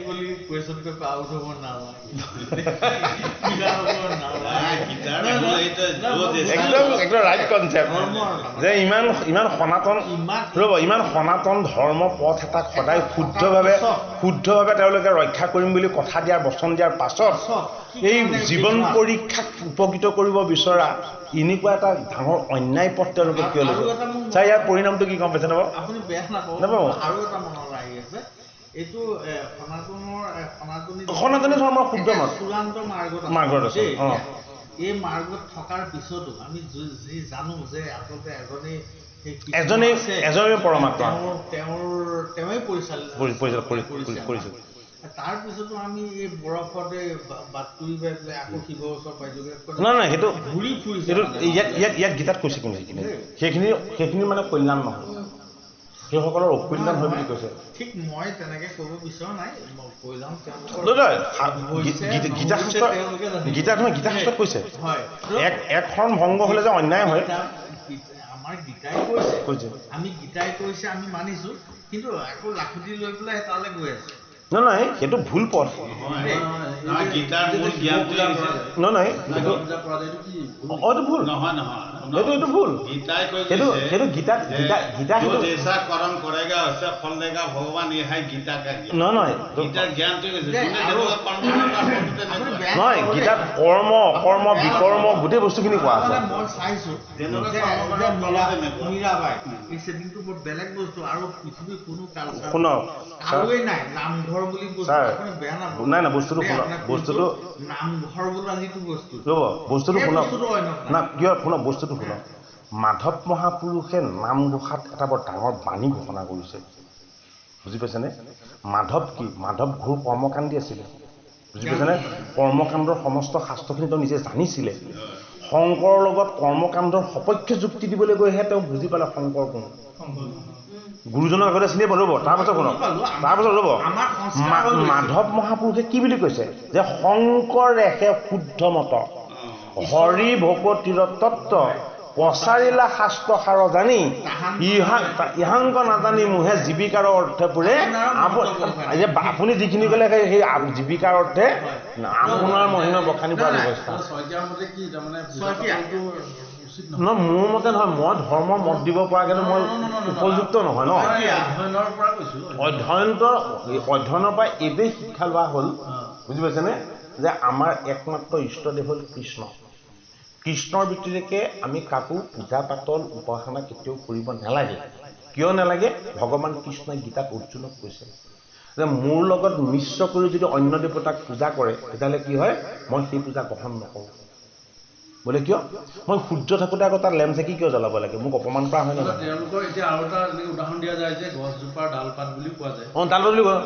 Speaker 2: বুলি কুৱেশ্যন পেপাৰ আউট হ'ব নালাগে,
Speaker 1: একদম ৰাইট কনচেপ্ট যে ইমান সনাতন ধৰ্ম পথ এটাক সদায় শুদ্ধভাৱে তেওঁলোকে ৰক্ষা কৰিম বুলি কথা দিয়াৰ বচন দিয়াৰ পাছত এই জীৱন পৰীক্ষাক উপকৃত কৰিব বিচৰা এনেকুৱা এটা ডাঙৰ অন্যায় পথ তেওঁলোকে কিয় লৈছে? চাই ইয়াৰ পৰিণামটো কি গম পাইছে?
Speaker 2: আপুনি বেয়া নাপাব, আৰু এটা মনলৈ আহি আছে, এইটো সনাতনী ধৰ্মৰ শুদ্ধ চূড়ান্ত মাৰ্গত আছে। এই মাৰ্গত থকাৰ পিছতো আমি যি জানো যে আচলতে
Speaker 1: এজনেই পৰমাত্মা,
Speaker 2: তেওঁৱেই পৰিচালিত কৰিছে। তাৰ পিছতো আমি এই বৰফতে বাতৰি পাই পেলাই আকৌ শিৱৰ ওচৰ পাইছোগৈ।
Speaker 1: নাই সেইটো ঘূৰি ফুৰিছে। ইয়াত গীতাত কৈছে কিন্তু সেইখিনি মানে কল্যাণ নহয়, সেইসকলৰ অকল্যাণ হয় বুলি কৈছে।
Speaker 2: ঠিক মই তেনেকে ক'ব বিচৰা নাই,
Speaker 1: গীতাশাস্ত্ৰত কৈছে এক শৰণ ভংগ হ'লে যে অন্যায় হয়।
Speaker 2: আমাৰ গীতাই কৈছে, আমি গীতাই কৈছে আমি মানিছো, কিন্তু আকৌ লাখুটি লৈ পেলাই তালৈ গৈ আছো।
Speaker 1: নহয় সেইটো ভুল পথ। নহয় এইটো ভুল, এইটো ভুল। সেইটো গীতাত নহয়, গীতাত কৰ্ম অকৰ্ম বিকৰ্ম গোটেই বস্তুখিনি কোৱা আছে।
Speaker 2: মই চাইছো মীৰাবাই এই ছেটিংটো বৰ বেলেগ বস্তু, আৰু পৃথিৱীৰ কোনো কালচাৰ আৰুৱেই নাই। নামঘৰ বুলি
Speaker 1: নাই বস্তুটো
Speaker 2: নামঘৰ বোলা যিটো বস্তু
Speaker 1: বস্তুটো শুনক। মাধৱ মহাপুৰুষে নামঘোষাত এটা বৰ ডাঙৰ বাণী ঘোষণা কৰিছে, বুজি পাইছেনে? মাধৱ ঘোৰ কৰ্মকাণ্ডী আছিলে, বুজি পাইছেনে? কৰ্মকাণ্ডৰ সমস্ত শাস্ত্ৰখিনি তেওঁ নিজে জানিছিলে। শংকৰৰ লগত কৰ্মকাণ্ডৰ সপক্ষে যুক্তি দিবলৈ গৈহে তেওঁ বুজি পালে শংকৰ কোন। গুৰুজনক আগতে চিনি পাব, তাৰপাছত শুনক, ৰ'ব মাধৱ মহাপুৰুষে কি বুলি কৈছে যে শংকৰ ৰেখে শুদ্ধ মত হৰি ভকতিৰ তত্ত্ব প্ৰচাৰিলা শাস্ত্ৰ সাৰ জানি ইহাংক নাজানি মোহে জীৱিকাৰ অৰ্থে পুৰে। আপুনি যিখিনি ক'লে সেই জীৱিকাৰ অৰ্থে আপোনাৰ মহিমা বখানি পোৱা ব্যৱস্থা নহয়। মোৰ মতে নহয়, মই ধৰ্মৰ মত দিব পৰাকেতো মই উপযুক্ত নহয় ন। অধ্যয়নৰ পৰা এইটোৱেই শিক্ষা লোৱা হ'ল, বুজি পাইছেনে, যে আমাৰ একমাত্ৰ ইষ্টদেৱ হ'ল কৃষ্ণ। কৃষ্ণৰ ব্যতিৰেকে আমি কাকো পূজা পাতল উপাসনা কেতিয়াও কৰিব নালাগে। কিয় নালাগে? ভগৱান কৃষ্ণই গীতাত অৰ্জুনক কৈছে যে মোৰ লগত মিশ্ৰ কৰি যদি অন্য দেৱতাক পূজা কৰে তেতিয়াহ'লে কি হয়, মই সেই পূজা গ্ৰহণ নকৰোঁ। বোলে কিয়? মই সূৰ্য থাকোঁতে আকৌ তাত লেম চাকি কিয় জ্বলাব লাগে? মোক অপমান কৰা হয় নহয়।
Speaker 2: তেওঁলোকৰ এতিয়া আৰু এটা উদাহৰণ দিয়া যায় যে গছজোপাৰ ডালপাত বুলি কোৱা যায়।
Speaker 1: ডালপাত বুলি কোৱা,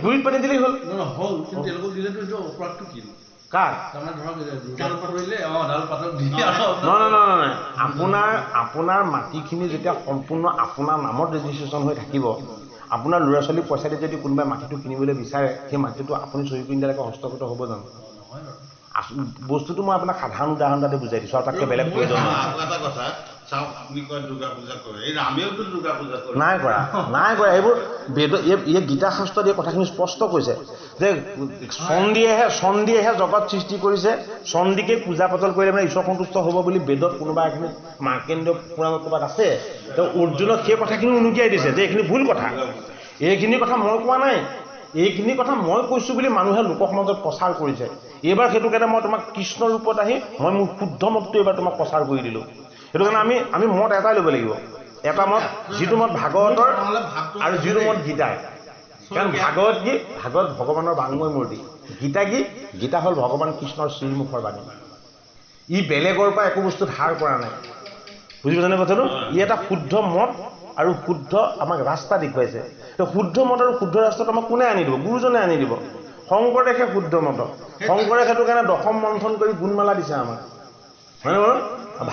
Speaker 1: গুৰিত পানী দিলেই হ'ল।
Speaker 2: হ'ল, কিন্তু তেওঁলোকক দিলেতো এইটো অপৰাধটো কি?
Speaker 1: কাৰ? আপোনাৰ মাটিখিনি যেতিয়া সম্পূৰ্ণ আপোনাৰ নামত ৰেজিষ্ট্ৰেশ্যন হৈ থাকিব, আপোনাৰ ল'ৰা ছোৱালীক পইচা দি যদি কোনোবাই মাটিটো কিনিবলৈ বিচাৰে সেই মাটিটো আপুনি চহী কৰি দিয়ালৈকে হস্তগত হ'ব জানো? বস্তুটো মই আপোনাক সাধাৰণ উদাহৰণ এটা বুজাই দিছোঁ আৰু তাতকৈ বেলেগ প্ৰয়োজন নাই কৰা এইবোৰ বেদ এই গীতা শাস্ত্ৰত এই কথাখিনি স্পষ্ট কৈছে যে চন্দিয়েহে জগত সৃষ্টি কৰিছে, চন্দিকে পূজা পাতল কৰিলে মানে ঈশ্বৰ সন্তুষ্ট হ'ব বুলি বেদত কোনোবা এখিনি মাৰ্কেন্দ্ৰীয় পুৰাণত ক'ৰবাত আছে। তেওঁ অৰ্জুনক সেই কথাখিনি উনুকিয়াই দিছে যে এইখিনি ভুল কথা, এইখিনি কথা মই কোৱা নাই, এইখিনি কথা মই কৈছোঁ বুলি মানুহে লোক সমাজত প্ৰচাৰ কৰিছে। এইবাৰ সেইটো কাৰণে মই তোমাক কৃষ্ণ ৰূপত আহি মই মোৰ শুদ্ধ মতটো এইবাৰ তোমাক প্ৰচাৰ কৰি দিলোঁ। সেইটো কাৰণে আমি মত এটাই ল'ব লাগিব, এটা মত যিটো মত ভাগৱতৰ আৰু যিটো মত গীতাৰ। কাৰণ ভাগৱত কি? ভাগৱত ভগৱানৰ বাংময় মূৰ্তি। গীতা কি? গীতা হ'ল ভগৱান কৃষ্ণৰ শ্ৰীমুখৰ বাণী। ই বেলেগৰ পৰা একো বস্তু ধাৰ কৰা নাই, বুজি পাইছেনে কথাটো? ই এটা শুদ্ধ মত আৰু শুদ্ধ আমাক ৰাস্তা দেখুৱাইছে। শুদ্ধ মত আৰু শুদ্ধ ৰাস্তাটো আমাক কোনে আনি দিব? গুৰুজনে আনি দিব। শংকৰদেৱে শুদ্ধ মত, শংকৰে সেইটো কাৰণে দশম মন্থন কৰি গুণমালা দিছে আমাক, হয়নে বাৰু?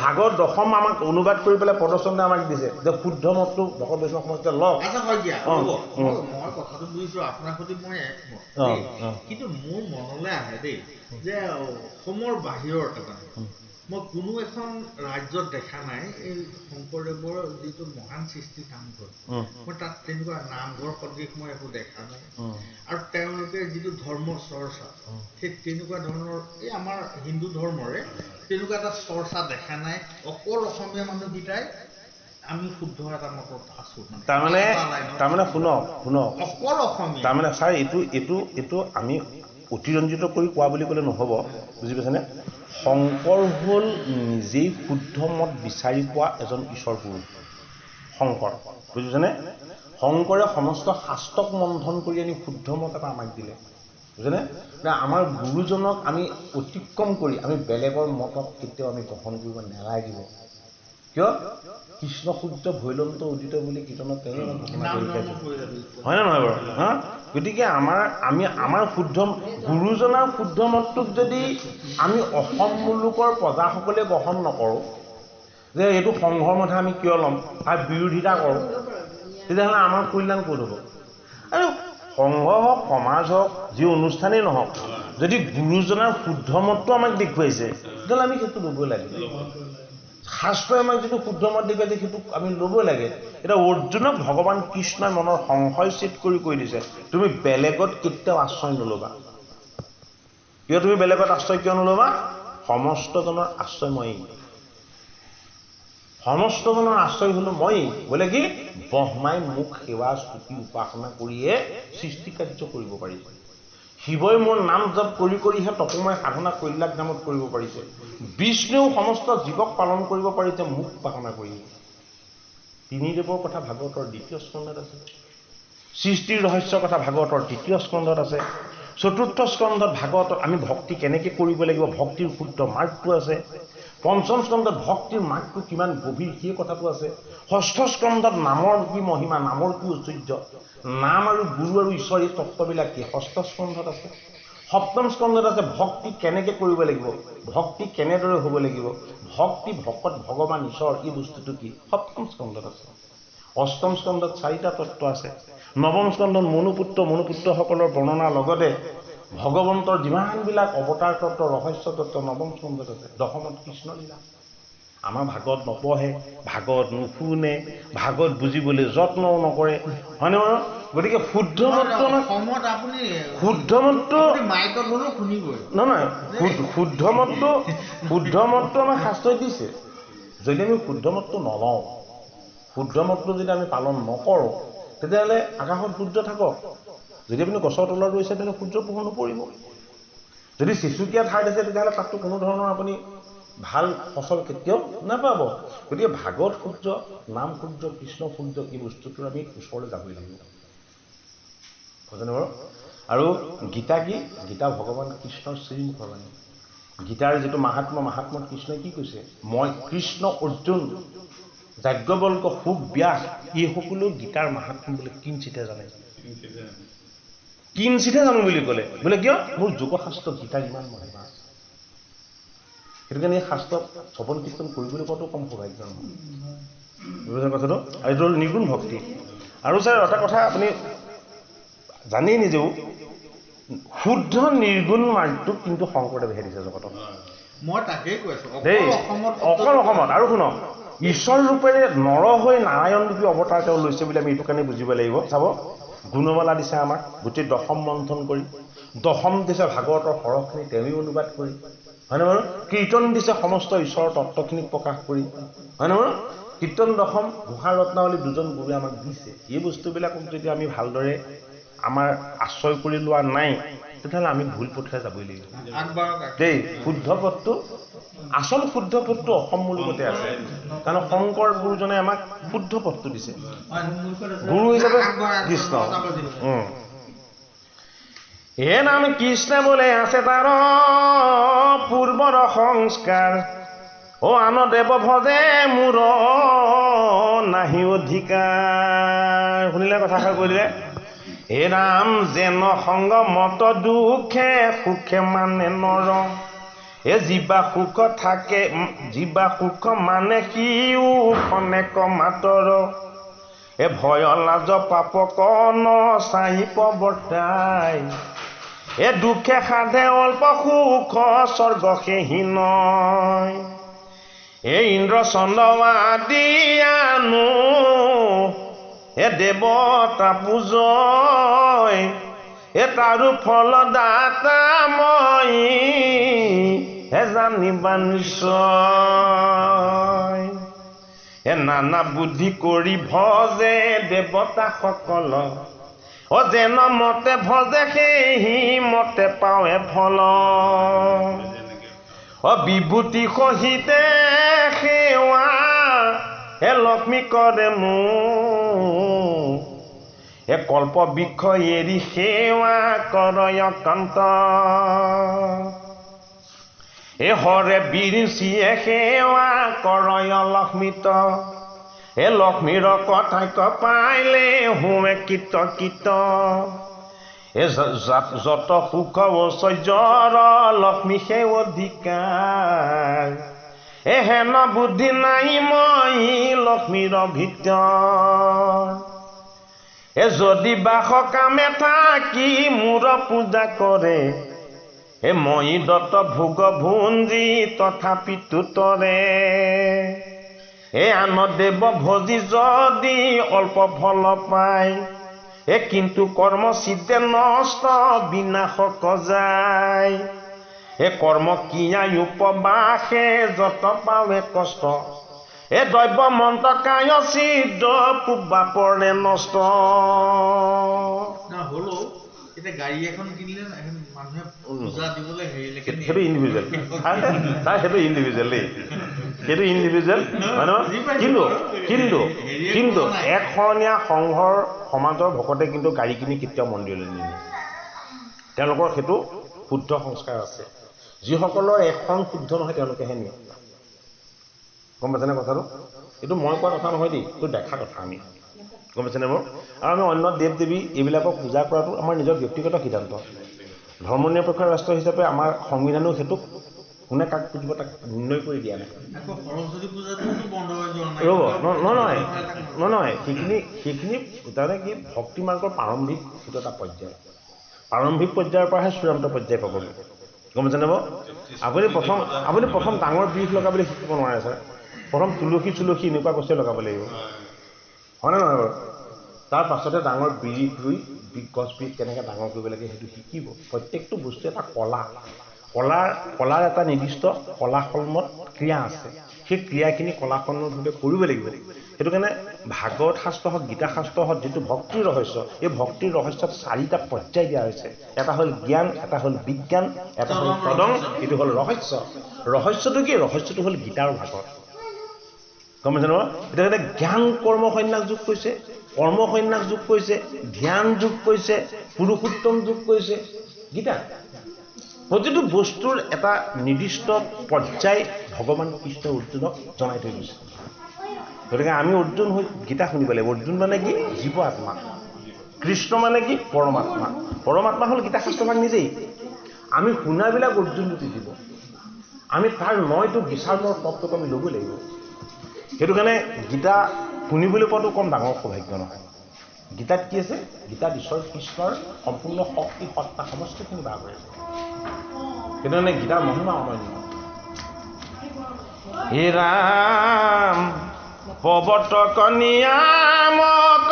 Speaker 1: ভাগৱত দশম আমাক অনুবাদ কৰি পেলাই প্ৰদৰ্শনে আমাক দিছে যে শুদ্ধ মতটো ভকত বৈষ্ণৱ সমাজে লওক।
Speaker 2: মই কথাটো বুজিছো, আপোনাৰ সৈতে মই একমত, কিন্তু মোৰ মনলৈ আহে দেই যে অসমৰ বাহিৰত মই কোনো এখন ৰাজ্যত দেখা নাই এই শংকৰদেৱৰ যিটো মহান সৃষ্টিৰ নামঘৰ, মই তাত তেনেকুৱা নামঘৰ সদৃশ মই একো দেখা নাই। আৰু তেওঁলোকে যিটো ধৰ্ম চৰ্চা, সেই তেনেকুৱা ধৰণৰ এই আমাৰ হিন্দু ধৰ্মৰে তেনেকুৱা এটা চৰ্চা দেখা নাই। অকল অসমীয়া মানুহকেইটাই আমি শুদ্ধ এটা মতত আছো।
Speaker 1: তাৰমানে শুনক
Speaker 2: অকল অসমীয়া,
Speaker 1: তাৰমানে ছাৰ এইটো আমি অতিৰঞ্জিত কৰি কোৱা বুলি ক'লে নহ'ব, বুজি পাইছেনে? শংকৰ হ'ল নিজেই শুদ্ধ মত বিচাৰি পোৱা এজন ঈশ্বৰ পুৰুষ, শংকৰ, বুজি পাইছেনে? শংকৰে সমস্ত শাস্ত্ৰক মন্থন কৰি আনি শুদ্ধ মত এটা আমাক দিলে, বুজিছেনে? আমাৰ গুৰুজনক আমি অতিক্ৰম কৰি আমি বেলেগৰ মতক কেতিয়াও আমি গ্ৰহণ কৰিব নালাগিব। কিয়? কৃষ্ণ সূৰ্য ভৈলন্ত উদিত বুলি কীৰ্তনত তেওঁ ঘোষণা কৰি দিছে, হয় নে নহয় বাৰু? গতিকে আমাৰ শুদ্ধ গুৰুজনাৰ শুদ্ধ মতটোক যদি আমি অসম মুলুকৰ প্ৰজাসকলে গ্ৰহণ নকৰোঁ, যে এইটো সংঘৰ মতে আমি কিয় ল'ম, তাৰ বিৰোধিতা কৰোঁ, তেতিয়াহ'লে আমাৰ কল্যাণ ক'ত হ'ব? আৰু সংঘ হওক, সমাজ হওক, যি অনুষ্ঠানেই নহওক, যদি গুৰুজনাৰ শুদ্ধ মতটো আমাক দেখুৱাইছে তেতিয়াহ'লে আমি সেইটো ল'বই লাগে। শাস্ত্ৰই আমাক যিটো শুদ্ধ মত দেখুৱাইছে সেইটো আমি ল'বই লাগে। এতিয়া অৰ্জুনক ভগৱান কৃষ্ণই মনৰ সংশয় ছেদ কৰি কৈ দিছে তুমি বেলেগত কেতিয়াও আশ্ৰয় নল'বা। কিয় তুমি বেলেগত আশ্ৰয় কিয় নল'বা? সমস্তজনৰ আশ্ৰয় ময়েই, সমস্তজনৰ আশ্ৰয় হলো ময়েই। বোলে কি? ব্ৰহ্মাই মোক সেৱা স্তুতি উপাসনা কৰিয়ে সৃষ্টি কাৰ্য কৰিব পাৰিছে, শিৱই মোৰ নাম জপ কৰি কৰিহে তপময় সাধনা কৈলাশ নামত কৰিব পাৰিছে, বিষ্ণুও সমস্ত জীৱক পালন কৰিব পাৰিছে মোক উপাসনা কৰি। তিনিদেৱৰ কথা ভাগৱতৰ 2য় স্কন্ধত আছে, সৃষ্টিৰ ৰহস্যৰ কথা ভাগৱতৰ 3য় স্কন্ধত আছে, 4ৰ্থ স্কন্ধত ভাগৱতত আমি ভক্তি কেনেকৈ কৰিব লাগিব ভক্তিৰ শুদ্ধ মাৰ্গটো আছে, 5ম স্কন্ধত ভক্তিৰ মাৰ্গটো কিমান গভীৰ সেই কথাটো আছে, 6ষ্ঠ স্কন্ধত নামৰ কি মহিমা, নামৰ কি ঐশ্বৰ্য, নাম আৰু গুৰু আৰু ঈশ্বৰ এই তত্ত্ববিলাক কি 6ষ্ঠ স্কন্ধত আছে, 7ম স্কন্ধত আছে ভক্তি কেনেকৈ কৰিব লাগিব, ভক্তি কেনেদৰে হ'ব লাগিব, ভক্তি ভকত ভগৱান ঈশ্বৰ এই বস্তুটো কি 7ম স্কন্ধত আছে, 8ম স্কন্ধত 4টা তত্ত্ব আছে, 9ম স্কন্ধত মনুপুত্ৰসকলৰ বৰ্ণনাৰ লগতে ভগৱন্তৰ যিমানবিলাক অৱতাৰ তত্ত্ব ৰহস্য তত্ত্ব 9ম স্কন্ধত আছে, 10মত কৃষ্ণলীলা। আমাৰ ভাগৱত নপঢ়ে, ভাগৱত নুশুনে, ভাগৱত বুজিবলৈ যত্নও নকৰে, হয়নে বাৰু? গতিকে শুদ্ধ মতটো নহয়, শুদ্ধ মতটো আমাক শাস্ত্ৰই দিছে। যদি আমি শুদ্ধ মতটো নলওঁ, শুদ্ধ মতটো যদি আমি পালন নকৰোঁ, তেতিয়াহ'লে আকাশত সূৰ্য থাকক, যদি আপুনি গছৰ তলত ৰৈছে তেতিয়াহ'লে সূৰ্য পোহৰ নপৰিব। যদি চিচুকীয়া ঠাইত আছে তেতিয়াহ'লে তাততো কোনো ধৰণৰ আপুনি ভাল ফচল কেতিয়াও নাপাব। গতিকে ভাগৱত সূৰ্য, নাম সূৰ্য, কৃষ্ণ সূৰ্য এই বস্তুটোৰ আমি ওচৰলৈ যাবই লাগিব, বুজানে বাৰু? আৰু গীতা কি? গীতা ভগৱান কৃষ্ণৰ শ্ৰীমুখৰ বাণী। গীতাৰ যিটো মাহাত্ম্যত কৃষ্ণই কি কৈছে? মই কৃষ্ণ, অৰ্জুন, যাজ্ঞবল্ক্য, শুক, ব্যাস এই সকলো গীতাৰ মাহাত্ম্য বোলে কিঞ্চিতে জানে, কিঞ্চিতে জানো বুলি ক'লে। বোলে কিয়? মোৰ যোগশাস্ত্ৰ গীতাৰ ইমান মহিমা আছে। সেইটো কাৰণে এই শাস্ত্ৰক শ্ৰৱণ কীৰ্তন কৰিবলৈ কতো কম সৌভাগ্য নহয়, বুজিছে কথাটো? আৰু এইটো হ'ল নিৰ্গুণ ভক্তি। আৰু ছাৰ এটা কথা আপুনি জানেই নিজেও শুদ্ধ নিৰ্গুণ মাৰ্গটোক কিন্তু শংকৰদেৱেহে দিছে জগতত
Speaker 2: মই তাকেই কৈছোঁ
Speaker 1: দেই অকল অসমত আৰু শুনক ঈশ্বৰ ৰূপেৰে নৰ হৈ নাৰায়ণ ৰূপী অৱতাৰ তেওঁ লৈছে বুলি আমি এইটো কাৰণে বুজিব লাগিব চাব গুণমালা দিছে আমাক গোটেই দশম মন্থন কৰি দশম দিছে ভাগৱতৰ সৰহখিনি তেওঁৱেই অনুবাদ কৰি হয়নে বাৰু কীৰ্তন দিছে সমস্ত ঈশ্বৰৰ তত্ত্বখিনিক প্ৰকাশ কৰি হয়নে বাৰু কীৰ্তন দশম ঘোষা ৰত্নাৱলী দুজন গুৰুৱে আমাক দিছে এই বস্তুবিলাকক যদি আমি ভালদৰে আমাৰ আশ্ৰয় কৰি লোৱা নাই তেতিয়াহ'লে আমি ভুল পথেৰে যাবই লাগিব দেই শুদ্ধ পথটো আচল শুদ্ধ পথটো অসম মূলকতে আছে কাৰণ শংকৰ গুৰুজনে আমাক শুদ্ধ পথটো দিছে গুৰু হিচাপে কৃষ্ণ এ নাম কৃষ্ণ বোলে আছে তাৰ পূৰ্বৰ সংস্কাৰ ও আন দেৱ ভজে মোৰ নাহি অধিকাৰ শুনিলে কথাষাৰ কৈ দিলে হে ৰাম যেন সংগ মত দুখে সুখে মানে নৰ এ জীৱা সুখ থাকে জীৱা সুখ মানে সিও খনেক মাতৰ এ ভয় লাজ পাপ কন চাই পবৰ্তাই এ দুখে সাধে অল্প সুখ স্বৰ্গ সেহীন এ ইন্দ্ৰ চন্দ্ৰ আদি আনো এ দেৱতা পূজয় এ তাৰো ফল দাতা মই হে জানিবা নিশ্চয় এ নানা বুদ্ধি কৰি ভজে দেৱতা সকল অ যেন মতে ভজে সেই মতে পাৱে ফল অ বিভূতি সহিতে সেৱা হে লক্ষ্মী কৰে মোৰ এ কল্প বৃক্ষ এৰি সেৱা কৰয় কান্ত এ হৰে বিৰিচিয়ে সেৱা কৰয় লক্ষ্মীত এ লক্ষ্মীৰ কথাক পাইলে হুৱে কীত কীত এ যত সুখ ঐশ্বৰ্যৰ লক্ষ্মী সে অধিকাৰ এ হেন বুদ্ধি নাই মই লক্ষ্মীৰ ভিতৰ এ যদি বা সকামে থাকি মোৰ পূজা কৰে এ মই দত্ত ভোগ ভুঞ্জি তথাপিতো তৰে এ আন দেৱ ভজি যদি অল্প ফল পায় এ কিন্তু কৰ্ম সিদ্ধে নষ্ট বিনাশক যায় এ কৰ্ম কিয়াই উপবাসে যত পাৱে কষ্ট এ দৈৱ মন্ত্ৰ কায় সিদ্ধ পুবা পৰে নষ্ট
Speaker 2: হলো এতিয়া গাড়ী এখন কিনিলে এখন মানুহে পূজা দিবলৈ হেৰিলৈকে
Speaker 1: সেইটো ইণ্ডিভিজুৱেল সেইটো ইণ্ডিভিজুৱেল দেই সেইটো ইণ্ডিভিজুৱেল হয় নহয় কিন্তু কিন্তু কিন্তু এক শৰণীয়া সংঘৰ সমাজৰ ভকতে কিন্তু গাড়ী কিনি কেতিয়াও মন্দিৰলৈ নিনিয়ে তেওঁলোকৰ সেইটো শুদ্ধ সংস্কাৰ আছে যিসকলৰ এখন শুদ্ধ নহয় তেওঁলোকেহে নিয়ে গম পাইছেনে কথাটো এইটো মই কোৱা কথা নহয় দেই এইটো দেখা কথা আমি গম পাইছেনে বাৰু আৰু আমি অন্য দেৱ দেৱী এইবিলাকক পূজা কৰাটো আমাৰ নিজৰ ব্যক্তিগত সিদ্ধান্ত ধৰ্মনিৰপেক্ষ ৰাষ্ট্ৰ হিচাপে আমাৰ সংবিধানেও সেইটোক কোনে কাক পুজিব তাক নিৰ্ণয় কৰি দিয়া নাই ৰ'ব নহয় সেইখিনি তাৰমানে কি ভক্তি মাৰ্গৰ প্ৰাৰম্ভিক সেইটো এটা পৰ্যায় প্ৰাৰম্ভিক পৰ্যায়ৰ পৰাহে চূড়ান্ত পৰ্যায় পাবগৈ গম পাইছেনে বাৰু আপুনি প্ৰথম ডাঙৰ বিষ লগাবলৈ শিকিব নোৱাৰে ছাৰ প্ৰথম তুলসী এনেকুৱা গছে লগাব লাগিব হয়নে নহয় বাৰু তাৰ পাছতে ডাঙৰ বিৰিখ ৰুই গছ বিষ কেনেকৈ ডাঙৰ কৰিব লাগে সেইটো শিকিব প্ৰত্যেকটো বস্তু এটা কলাৰ এটা নিৰ্দিষ্ট কলাকৰ্মত ক্ৰিয়া আছে সেই ক্ৰিয়াখিনি কলাকৰ্মভাৱে কৰিব লাগিব সেইটো কাৰণে ভাগৱত শাস্ত্ৰ হওক গীতা শাস্ত্ৰ হওক যিটো ভক্তিৰ ৰহস্য এই ভক্তিৰ ৰহস্যত 4টা পৰ্যায় দিয়া হৈছে এটা হ'ল জ্ঞান এটা হ'ল বিজ্ঞান এটা হ'ল পদং এইটো হ'ল ৰহস্যটো কি ৰহস্যটো হ'ল গীতাৰ ভাগত গম পাইছে নহয় এতিয়া কাৰণে জ্ঞান কৰ্ম সন্ন্যাস যোগ কৰিছে কৰ্ম সন্ন্যাস যোগ কৰিছে ধ্যান যোগ কৰিছে পুৰুষোত্তম যোগ কৰিছে গীতা প্ৰতিটো বস্তুৰ এটা নিৰ্দিষ্ট পৰ্যায় ভগৱান কৃষ্ণ অৰ্জুনক জনাই থৈ গৈছে গতিকে আমি অৰ্জুন হৈ গীতা শুনিব লাগিব অৰ্জুন মানে কি জীৱ আত্মা কৃষ্ণ মানে কি পৰমাত্মা হ'ল গীতা শাস্ত্ৰভাগ নিজেই আমি শুনাবিলাক অৰ্জুন জ্যোতি দিব আমি তাৰ নয়টো বিচাৰৰ তত্ত্বক আমি ল'বই লাগিব সেইটো কাৰণে গীতা শুনিবলৈ পোৱাটো কম ডাঙৰ সৌভাগ্য নহয় গীতাত কি আছে? গীতাত ঈশ্বৰ কৃষ্ণৰ সম্পূৰ্ণ শক্তি সত্তা সমস্তখিনি বাস কৰি আছে। সেইটো মানে গীতাৰ মহিমা অনন্য। হে ৰাম প্ৰৱৰ্তক নিয়ামক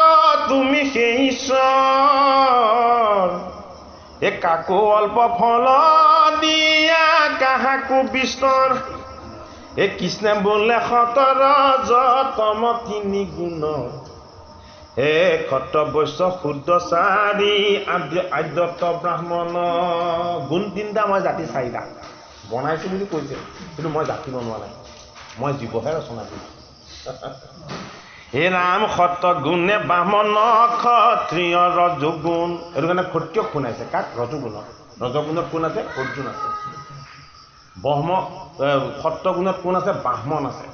Speaker 1: তুমি সেই ঈশ্বৰ, কাকো অল্প ফল দিয়া কাহাকো বিস্তৰ। কৃষ্ণে বোলে সতৰ যতম তিনি গুণ, ক্ষত বৈশ্য শুদ্ধ চাৰি আদ্যত ব্ৰাহ্মণ। গুণ তিনিটা, মই জাতি চাৰিটা বনাইছো বুলি কৈছে, কিন্তু মই জাতি বনোৱা নাই, মই জীৱহে ৰচনা কৰিছো। হে ৰাম সত গুণে ব্ৰাহ্মণ ক্ষত্ৰিয় ৰজগুণ। এইটো কাৰণে ক্ষত্ৰিয়ক শুনাইছে। কাক? ৰজগুণক। ৰজগুণত কোন আছে? অৰ্জুন আছে। সত্যগুণত কোন আছে? ব্ৰাহ্মণ আছে।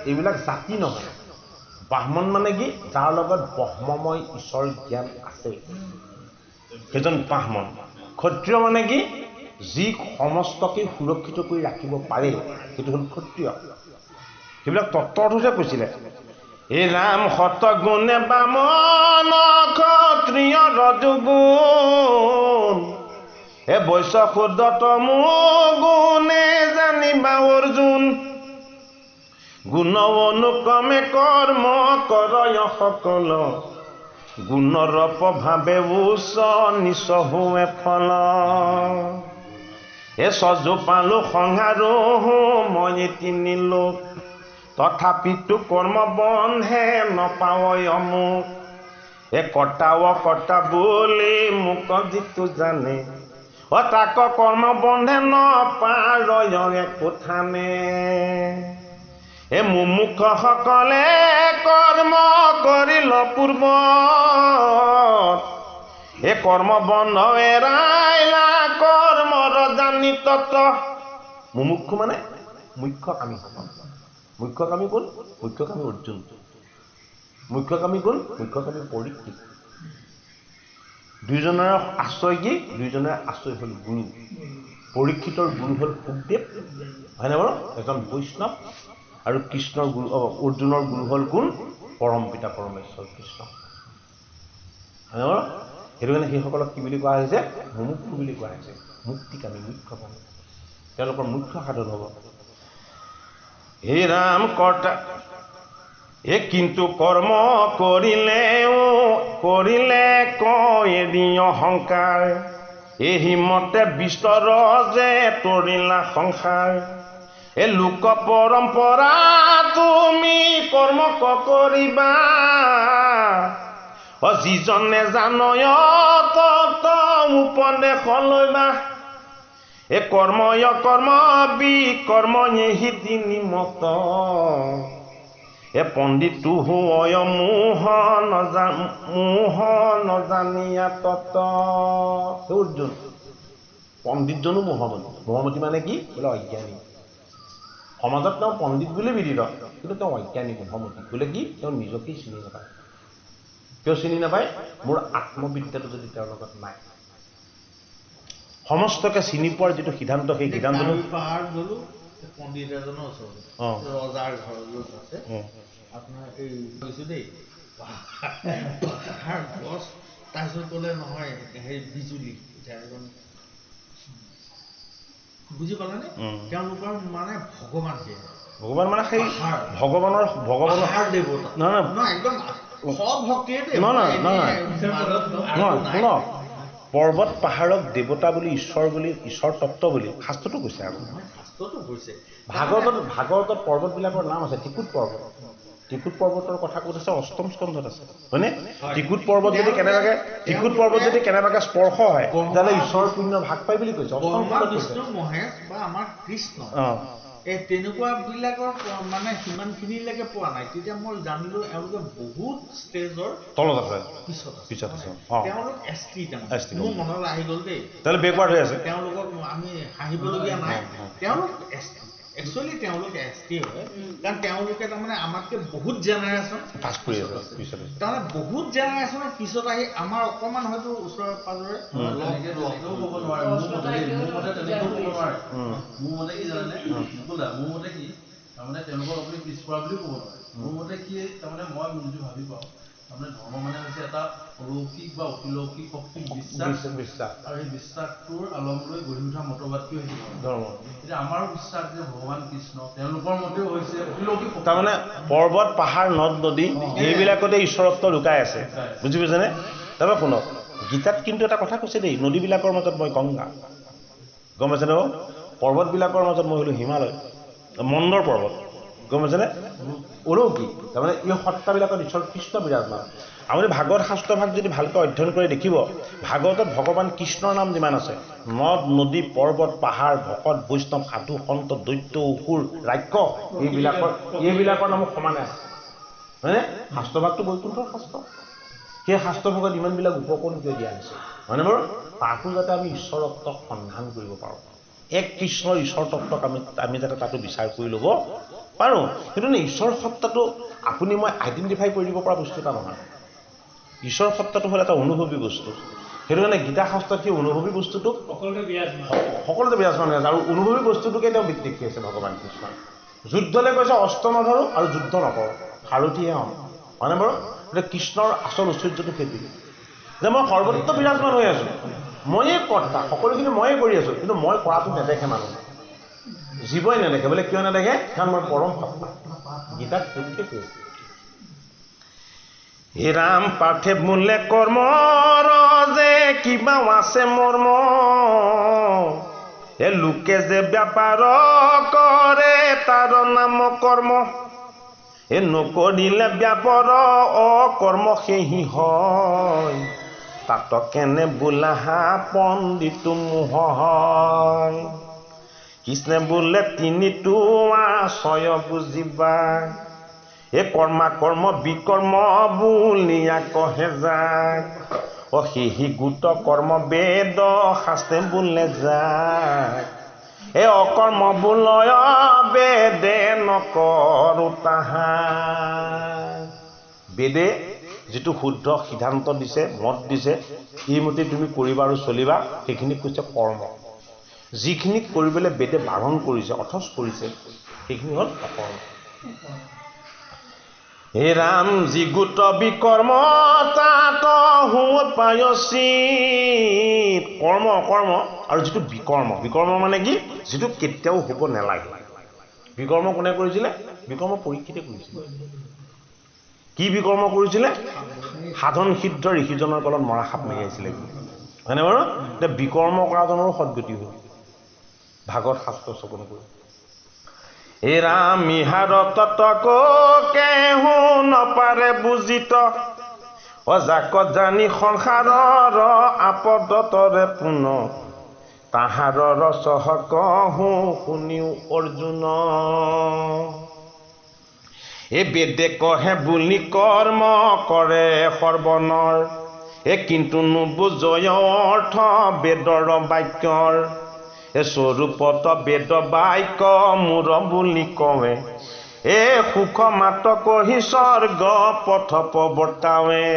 Speaker 1: এইবিলাক জাতি নহয়। ব্ৰাহ্মণ মানে কি? যাৰ লগত ব্ৰহ্মময় ঈশ্বৰ জ্ঞান আছে, সেইজন ব্ৰাহ্মণ। ক্ষত্ৰিয় মানে কি? যি সমস্তকে সুৰক্ষিত কৰি ৰাখিব পাৰে, সেইটো হ'ল ক্ষত্ৰিয়। সেইবিলাক তত্ত্বটোহে কৈছিলে। এই ৰাম সতগুণে ব্ৰাহ্মণ ক্ষত্ৰিয় ৰজগুণ, বৈশ্য শুদ্ধ তমো গুণে জানিবা অৰ্জুন। গুণ অনুক্ৰমে কৰ্ম কৰয় সকল, গুণৰ প্ৰভাৱে উচ্চ নিচ হোৱে ফল। সজো পালো সংহাৰো মই তিনি লোক, তথাপিতো কৰ্ম বন্ধে নপাৱয় মোক। কৰ্তা অকৰ্তা বুলি মোক যিটো জানে, তাক কৰ্ম বন্ধে নপাৰয় একো থানে। মুমুখ সকলে কৰ্ম কৰিল পূৰ্বত, কৰ্ম বন্ধ এৰাইলা কৰ্মৰ জানি তত। মুমুক্ষু মানে মুখ্যকামী সকল। মুখ্যকামী কোন? মুখ্যকামী অৰ্জুন। মুখ্যকামী কোন? মুখ্যকামী পৰীক্ষিত। দুইজনৰ আশ্ৰয় কি? দুইজনৰ আশ্ৰয় হ'ল গুৰু। পৰীক্ষিতৰ গুৰু হ'ল সুখদেৱ, হয়নে বাৰু? এজন বৈষ্ণৱ। আৰু কৃষ্ণৰ গুৰু অৰ্জুনৰ গুৰু হ'ল কোন? পৰম পিতা পৰমেশ্বৰ কৃষ্ণ, হয়নে বাৰু? সেইটো কাৰণে সেইসকলক কি বুলি কোৱা হৈছে? মুমুক্ষু বুলি কোৱা হৈছে। মুক্তিকামী, মুখ্যকামী। তেওঁলোকৰ মুখ্য সাধন হ'ব। হে ৰাম কৰ্তা কিন্তু কৰ্ম কৰিলে কয় অহংকাৰ, মতে বিস্তৰ যে তৰিলা সংসাৰ। লোক পৰম্পৰা তুমি কৰ্ম কৰিবা, যিজনে জানয় তত উপদেশ লৈবা। কৰ্ময় কৰ্ম বিকৰ্ম হি তিনি মত, পণ্ডিত হয় মোহ নজানিয়া তত। অৰ্জুন, পণ্ডিতজনো মোহমতী। মোহমতী মানে কি? বোলে অজ্ঞানী। সমাজত তেওঁ পণ্ডিত বুলি বিদিত, কিন্তু তেওঁ অজ্ঞানী মোহমতী। বোলে কি? তেওঁ নিজকেই চিনি নাপায়। কিয় চিনি নাপায়? মোৰ আত্মবিদ্যাটো যদি তেওঁৰ লগত নাই। সমস্তকে চিনি পোৱাৰ যিটো সিদ্ধান্ত, সেই সিদ্ধান্তটো
Speaker 2: পণ্ডিত এজনৰ ওচৰত ৰজাৰ ঘৰত আছে। আপোনাৰ এই কৈছো দেই, পাহাৰ গছ, তাৰপিছত ক'লে নহয় হেৰি বিজুলী। বুজি পালানে? তেওঁলোকৰ মানে ভগৱান সেয়া। ভগৱান মানে সেই ভগৱানৰ দেৱতা। নহয় একদম সভক্তিয়ে দেৱ।
Speaker 1: নহয়, পৰ্বত পাহাৰক দেৱতা বুলি, ঈশ্বৰ তত্ত্ব বুলি শাস্ত্ৰটো কৈছে। আকৌ
Speaker 2: শাস্ত্ৰটো কৈছে।
Speaker 1: ভাগৱতত পৰ্বতবিলাকৰ নাম আছে। ত্ৰিকুট পৰ্বত। ত্ৰিকুট পৰ্বতৰ কথা ক'ত আছে? অষ্টম স্কন্ধত আছে, হয়নে? ত্ৰিকুট পৰ্বত যদি কেনেবাকে স্পৰ্শ হয়, তেতিয়াহ'লে ঈশ্বৰৰ পুণ্য ভাগ পায় বুলি কৈছে। অষ্টম স্কন্ধত কৈছে।
Speaker 2: মহেশ বা আমাৰ কৃষ্ণ তেনেকুৱা বিলাকৰ মানে সিমানখিনিলৈকে পোৱা নাই। তেতিয়া মই জানিলো এওঁলোকে বহুত ষ্টেজৰ তলত আছে, পিছত আছে। তেওঁলোক এছটি, মোৰ মনলৈ আহি গ'ল দেই।
Speaker 1: বেকৱাৰ্ড হৈ আছে।
Speaker 2: তেওঁলোকক আমি হাঁহিবলগীয়া নাই। তেওঁলোক এছটি, একচুৱেলি তেওঁলোক এছটি হয়, কাৰণ তেওঁলোকে তাৰমানে আমাতকে বহুত জেনেৰেশ্যন পিছত আছে। তাৰমানে বহুত জেনেৰেশ্যনৰ পিছত আহি আমাৰ অকণমান হয়তো ওচৰে পাজৰে
Speaker 3: মোৰ মতে কি জানেনে? মোৰ মতে কি তাৰমানে তেওঁলোকক আপুনি পিছপৰা বুলিও ক'ব নোৱাৰে। মোৰ মতে কি তাৰমানে মই নিজে ভাবি পাওঁ মানে ধৰ্ম মানে হৈছে এটা অলৌকিক বা অতিলৌকিক শক্তিৰ বিশ্বাস আৰু সেই বিশ্বাসটোৰ আলম লৈ গঢ়ি উঠা মতবাদটো হৈছে ধৰ্ম। এতিয়া আমাৰো বিশ্বাস যে ভগৱান কৃষ্ণ তেওঁলোকৰ মতেও হৈছে অতিলৌকিক।
Speaker 1: তাৰমানে পৰ্বত পাহাৰ নদ নদী এইবিলাকতে ঈশ্বৰত্ব লুকাই আছে, বুজি পাইছেনে? তাৰপৰা শুনক, গীতাত কিন্তু এটা কথা কৈছে দেই, নদীবিলাকৰ মাজত মই গংগা, গম পাইছেনে বাৰু? পৰ্বতবিলাকৰ মাজত মই হ'লো হিমালয়, মন্দৰ পৰ্বত, গম পাইছেনে? অলৌকিক, তাৰমানে এই সত্তাবিলাকত ঈশ্বৰ কৃষ্ণ বিৰাজমান। আপুনি ভাগৱত শাস্ত্ৰভাগ যদি ভালকৈ অধ্যয়ন কৰি দেখিব, ভাগৱতত ভগৱান কৃষ্ণৰ নাম যিমান আছে, নদ নদী পৰ্বত পাহাৰ ভকত বৈষ্ণৱ সাধু সন্ত দৈত্য অসুৰ ৰাক্ষস এইবিলাকৰ নামো সমানে আছে, হয়নে? শাস্ত্ৰভাগটো বৈকুণ্ঠৰ শাস্ত্ৰ, সেই শাস্ত্ৰভাগত ইমানবিলাক উপকৰণ কিয় দিয়া হৈছে, হয়নে বাৰু? তাতো যাতে আমি ঈশ্বৰত্বক সন্ধান কৰিব পাৰোঁ, এক কৃষ্ণৰ ঈশ্বৰ তত্ত্বক আমি যাতে তাতো বিচাৰ কৰি ল'ব পাৰোঁ। সেইটো নে ঈশ্বৰ সত্তাটো আপুনি মই আইডেণ্টিফাই কৰি দিব পৰা বস্তু এটা নহয়। ঈশ্বৰ সত্তাটো হ'ল এটা অনুভৱী বস্তু। সেইটো কাৰণে গীতা শাস্ত্ৰত সেই অনুভৱী বস্তুটোক সকলোতে বিৰাজমান হৈ আছে, আৰু অনুভৱী বস্তুটোকে তেওঁ দেখি আছে ভগৱান কৃষ্ণই। যুদ্ধলৈ কৈছে অস্ত্ৰ নধৰোঁ আৰু যুদ্ধ নকৰোঁ, সাৰথিহে হ'ম, হয়নে বাৰু? এতিয়া কৃষ্ণৰ আচল ঐশ্বৰ্যটো সেইটো যে মই সৰ্বত্ৰ বিৰাজমান হৈ আছোঁ, ময়ে কৰ্তা, সকলোখিনি ময়ে কৰি আছোঁ, কিন্তু মই কৰাটো নেদেখে মানুহে, জীৱই নেদেখে। বোলে কিয় নেদেখে? কাৰণ মই পৰম সত্তা। গীতাত সেইটোকে কৈছে। হে ৰাম পাৰ্থে বোলে কৰ্মৰ যে কিবা আছে মৰ্ম, এ লোকে যে ব্যাপাৰ কৰে তাৰ নাম কৰ্ম, এ নকৰিলে ব্যাপাৰ অকৰ্ম সেহি হয়, তাত কেনে বোলা পণ্ডিত মোহ হয়। কৃষ্ণে বোলে তিনিটো আশয় বুজিবা, এ কৰ্মা কৰ্ম বিকৰ্ম বুলিয়া কহে যায়, সেহি গোট কৰ্ম বেদ শাস্ত্ৰে বোলে যায়, এ অকৰ্ম বোলয় বেদে নকৰো তাহাই। বেদে যিটো শুদ্ধ সিদ্ধান্ত দিছে, মত দিছে, এইমতে তুমি কৰিবা আৰু চলিবা, সেইখিনিক কৈছে কৰ্ম। যিখিনিক কৰিবলৈ বেদে বাৰণ কৰিছে অথচ কৰিছে, সেইখিনি হ'ল অকৰ্ম। হে ৰাম যি গোট বিকৰ্ম তাত পায়সিত, কৰ্ম অকৰ্ম আৰু যিটো বিকৰ্ম, বিকৰ্ম মানে কি? যিটো কেতিয়াও হ'ব নালাগে। বিকৰ্ম কোনে কৰিছিলে? বিকৰ্ম পৰীক্ষিতে কৰিছিলে। কি বিকৰ্ম কৰিছিলে? সাধন সিদ্ধ ঋষিজনৰ কলত মৰা সাপ মেৰিয়াইছিলে, হয়নে বাৰু? এতিয়া বিকৰ্ম কৰাজনৰো সদগতি হ'ল, ভাগৱত শাস্ত্ৰ শ্ৰৱণ কৰি। হে ৰাম ইহাৰ ততক কেহু নপাৰে বুজিত, যাক জানি সংসাৰৰ আপদতৰে পুন, তাহাৰ ৰস কহু শুনিও অৰ্জুন। এই বেদে কহে বুলি কৰ্ম কৰে সৰ্বনৰ, কিন্তু নুবুজয় অৰ্থ বেদৰ বাক্যৰ, স্বৰূপত বেদ বাক্য মূৰ বুলি কৱে, সুখ মাত্ৰ কহি স্বৰ্গ পথ প্ৰৱৰ্তাৱে।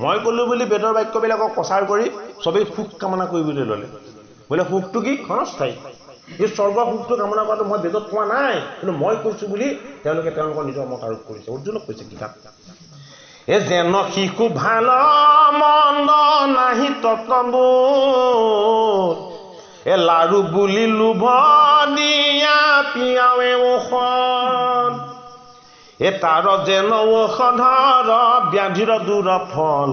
Speaker 1: মই ক'লো বুলি বেদৰ বাক্যবিলাকক প্ৰচাৰ কৰি চবেই সুখ কামনা কৰিবলৈ ল'লে। বোলে সুখটো কি? ক্ষণস্থায়ী। এই স্বৰ্গ সুখটো কামনা কৰাটো মই বেদত কোৱা নাই, কিন্তু মই কৈছোঁ বুলি তেওঁলোকে তেওঁলোকৰ নিজৰ মত আৰোপ কৰিছে। অৰ্জুনক কৈছে গীতাত, যেন শিশু ভাল মন্দ নাহি তত্ত্ববোধ, লাৰু বুলি লোভ দিয়া পিয়াৱে ঔষধ, তাৰ যেন ঔষধৰ ব্যাধিৰ দূৰ ফল,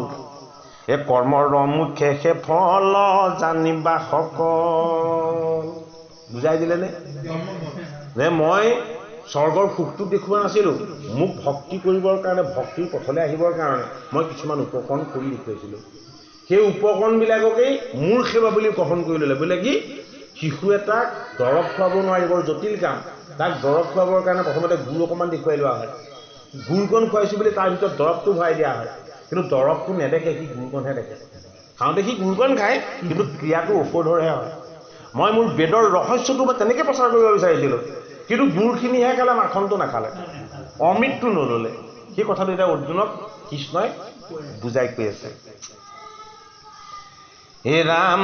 Speaker 1: কৰ্মৰ মুখে সে ফল জানিবা সকল। বুজাই দিলেনে? যে মই স্বৰ্গৰ সুখটো দেখুওৱা নাছিলোঁ, মোক ভক্তি কৰিবৰ কাৰণে, ভক্তিৰ পথলৈ আহিবৰ কাৰণে মই কিছুমান উপকৰণ কৰি দেখুৱাইছিলোঁ। সেই উপকৰণবিলাককেই মোৰ সেৱা বুলি গ্ৰহণ কৰি ল'লে। বোলে কি? শিশু এটাক দৰৱ খুৱাব নোৱাৰি, বৰ জটিল কাম। তাক দৰৱ খুৱাবৰ কাৰণে প্ৰথমতে গুড় অকণমান দেখুৱাই লোৱা হয়, গুড়কণ খুৱাইছোঁ বুলি তাৰ ভিতৰত দৰৱটো ভৰাই দিয়া হয়, কিন্তু দৰৱটো নেদেখে, সি গুড়কণহে দেখে। খাওঁতে সি গুড়কণ খায়, কিন্তু ক্ৰিয়াটো ঔষধৰহে হয়। মই মোৰ বেদৰ ৰহস্যটো মই তেনেকৈ প্ৰচাৰ কৰিব বিচাৰিছিলোঁ, কিন্তু গুড়খিনিহে খালে, মাখনটো নাখালে, অমৃতটো নল'লে। সেই কথাটো এতিয়া অৰ্জুনক কৃষ্ণই বুজাই কৈ আছে। হে ৰাম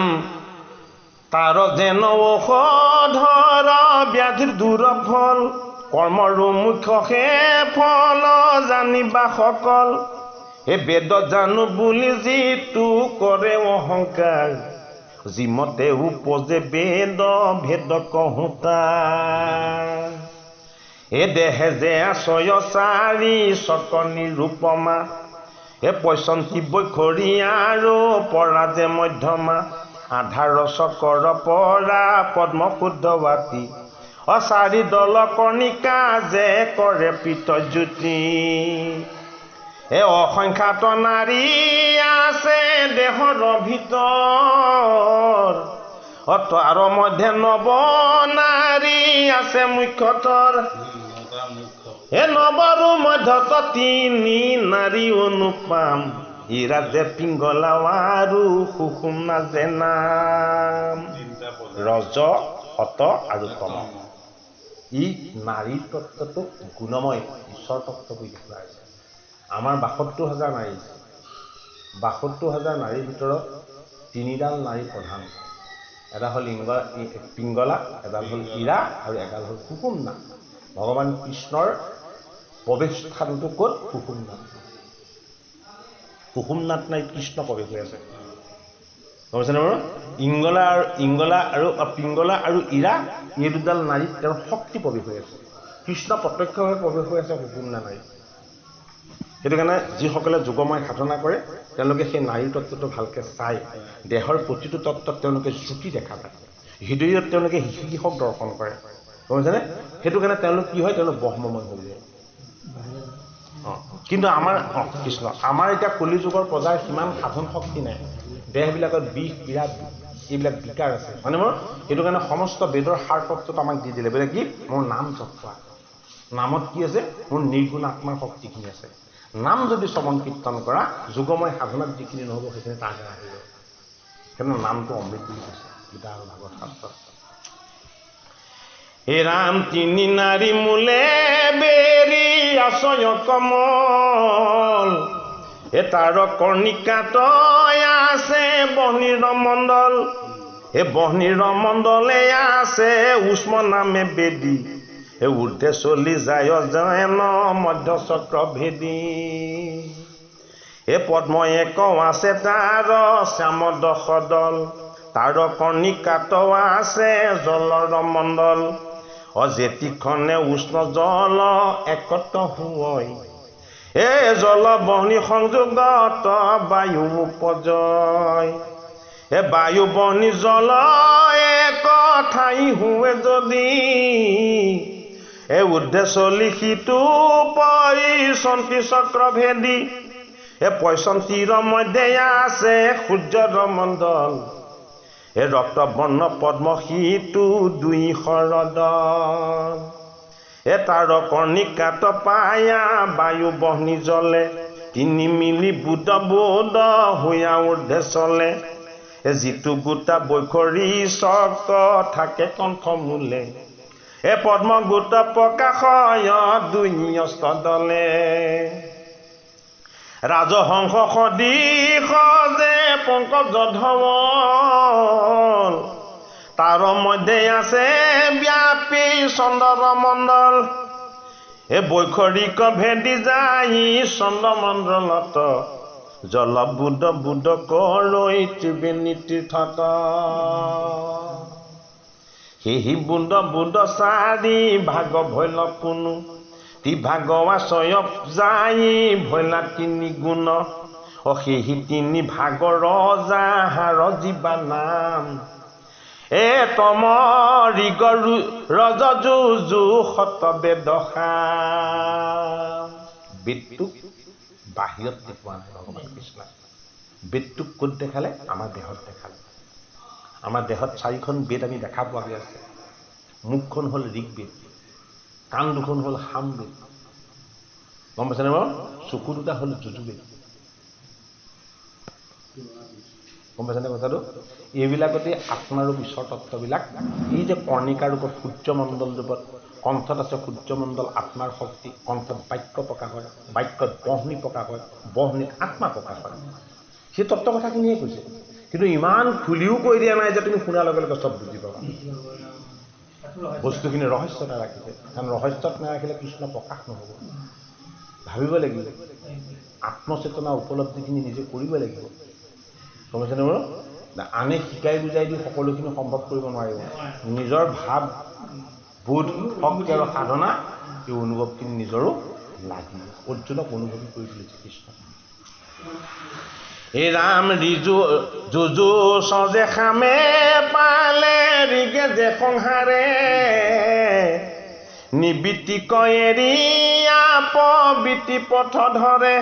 Speaker 1: তাৰ যেন ঔষধৰ ব্যাধিৰ দূৰ ফল, কৰ্মৰ মুখ্য সে ফল জানিবা সকল, হে বেদ জানো বুলি যিটো কৰে অহংকাৰ যিমতে উপজে বেদ ভেদ কহুতা এ দেহে যে আছয় চাৰি চক নিৰূপমা এ পয়সন্তী বৈখৰী আৰু পৰা যে মধ্যমা আধাৰ চকৰ পৰা পদ্ম শুদ্ধৱাতী অচাৰি দল কণিকা যে কৰে পৃতজ্যোতি এ অসংখ্যাত নাৰী আছে দেহৰ ভিতৰ তাৰ মধ্যে নৱ নাৰী আছে মুখ্যতৰ এ নৱৰো মধ্যত তিনি নাৰী অনুপাম ইৰাজে পিংগলা আৰু সুষুম্না যে নাম ৰজ শত আৰু তম ই নাৰীৰ তত্ত্বটো গুণময় ঈশ্বৰ তত্ত্ব বুলি দেখুওৱা হৈছে আমাৰ ৭২,০০০ নাৰী আছে ৭২,০০০ নাৰীৰ ভিতৰত তিনিডাল নাৰী প্ৰধান এটা হ'ল পিংগলা এডাল হ'ল ইৰা আৰু এডাল হ'ল সুষুম্না ভগৱান কৃষ্ণৰ প্ৰৱেশ স্থানটো ক'ত সুষুম্নাত নাই কৃষ্ণ প্ৰৱেশ হৈ আছে গম পাইছেনে বাৰু পিংগলা আৰু ইৰা এই দুডাল নাৰীত তেওঁৰ শক্তি প্ৰৱেশ হৈ আছে কৃষ্ণ প্ৰত্যক্ষভাৱে প্ৰৱেশ হৈ আছে সুষুম্না নাৰী সেইটো কাৰণে যিসকলে যোগময় সাধনা কৰে তেওঁলোকে সেই নাৰীৰ তত্ত্বটো ভালকৈ চাই দেহৰ প্ৰতিটো তত্ত্বত তেওঁলোকে জ্যোতি দেখা পায় হৃদয়ত তেওঁলোকে শিশিক দৰ্শন কৰে গম পাইছেনে সেইটো কাৰণে তেওঁলোক কি হয় তেওঁলোক ব্ৰহ্মময় হৈ যায় কিন্তু আমাৰ এতিয়া কলিযুগৰ প্ৰজাৰ সিমান সাধন শক্তি নাই দেহবিলাকত বিষ বিৰাট এইবিলাক বিকাৰ আছে হয়নে বাৰু সেইটো কাৰণে সমস্ত বেদৰ সাৰ তত্ত্বটো আমাক দি দিলে বোলে কি মোৰ নাম জপোৱা নামত কি আছে মোৰ নিৰ্গুণ আত্মাৰ শক্তিখিনি আছে নাম যদি শ্ৰৱণ কীৰ্তন কৰা যোগময় সাধনাত যিখিনি নহ'ব সেইখিনি তাৰ দ্বাৰা আহিব সেইকাৰণে নামটো অমৃত বুলি কৈছে গীতা আৰু ভাগৱত শাস্ত্ৰত হে ৰাম তিনি নাৰী মূলে বেৰি আছয় কমল এ তাৰ কৰ্ণিকাত আছে বহ্নিৰ মণ্ডল এ বহ্নিৰ মণ্ডলে আছে উষ্ম নামে বেদী এ ঊৰ্ধে চলি যায় যেন মধ্য চক্ৰ ভেদী এ পদ্ম এক আছে তাৰ শ্যাম দশদল তাৰ কৰ্ণিকাত আছে জলৰ মণ্ডল যেতিখনে উষ্ণ জল একত্ৰ হুৱই এ জল বহ্নি সংযোগত বায়ু উপজয় এ বায়ু বহ্নি জল এক ঠাই হুৱে যদি এ ঊৰ্ধে চলি সিটো পয়সন্তী চক্ৰ ভেদী এ পয়সন্তীৰ মধ্যে আছে সূৰ্যৰ মণ্ডল এ ৰক্ত বৰ্ণ পদ্ম সিটো দুই শৰদল এ তাৰ কৰ্ণিকাত পায়া বায়ু বহ্নি জলে তিনি মিলি বুদ হৈয়া ঊৰ্ধে চলে এ যিটো গোটা বৈখৰী চক্ৰ থাকে কণ্ঠ মূলে এ পদ্ম গোট প্ৰকাশয় দুই অস্ত দলে ৰাজহংস সদৃশ যে পংকজ ধৱল তাৰ মধ্যে আছে ব্যাপী চন্দ্ৰ মণ্ডল এ বৈখৰীক ভেদি যায় চন্দ্ৰমণ্ডলত জল বুদ কৰৈ ত্ৰিবেণী তীৰ্থত সেই বুদ চাৰি ভাগ ভৈল কোনো ত্ৰিভাগ আছয় যাই ভৈলা তিনি গুণ সেই তিনি ভাগ ৰজাৰ জীৱা নাম এ তম ঋগ ৰজযুজু শত বেদশা বেদটোক বাহিৰত দেখুওৱা নাই ভগৱান কৃষ্ণই বেদটোক ক'ত দেখালে আমাৰ দেহত দেখালে আমাৰ দেহত 4খন বেদ আমি দেখা পোৱাকৈ আছে মুখখন হ'ল ঋগবেদ কাণ দুখন হ'ল সামবেদ গম পাইছেনে বাৰু চকু দুটা হ'ল যজুবেদ গম পাইছেনে কথাটো এইবিলাকতে আত্মাৰূপ ঈশ্বৰ তত্ত্ববিলাক এই যে কৰ্ণিকা ৰূপত সূৰ্যমণ্ডল ৰূপত কণ্ঠত আছে সূৰ্যমণ্ডল আত্মাৰ শক্তি কণ্ঠত বাক্য প্ৰকাশ হয় বাক্যত বহ্নি প্ৰকাশ হয় বহ্নিত আত্মা প্ৰকাশ হয় সেই তত্ত্ব কথাখিনিয়ে কৈছে কিন্তু ইমান খুলিও কৈ দিয়া নাই যে তুমি শুনাৰ লগে লগে চব বুজি পাবা বস্তুখিনি ৰহস্যতা ৰাখিছে কাৰণ ৰহস্যত নাৰাখিলে কৃষ্ণ প্ৰকাশ নহ'ব ভাবিব লাগিব আত্মচেতনা উপলব্ধিখিনি নিজে কৰিব লাগিব গম পাইছেনে বাৰু আনে শিকাই বুজাই দি সকলোখিনি সম্ভৱ কৰিব নোৱাৰিব নিজৰ ভাৱ বোধ শক্তি আৰু সাধনা এই অনুভৱখিনি নিজৰো লাগিব অৰ্জুনক অনুভৱী কৰি তুলিছে কৃষ্ণ এই ৰাম ৰিজু যুজু সজে খামে পালে ৰিগে যে সংহাৰে নিবিতি কয়েৰি আপবিতি পথ ধৰে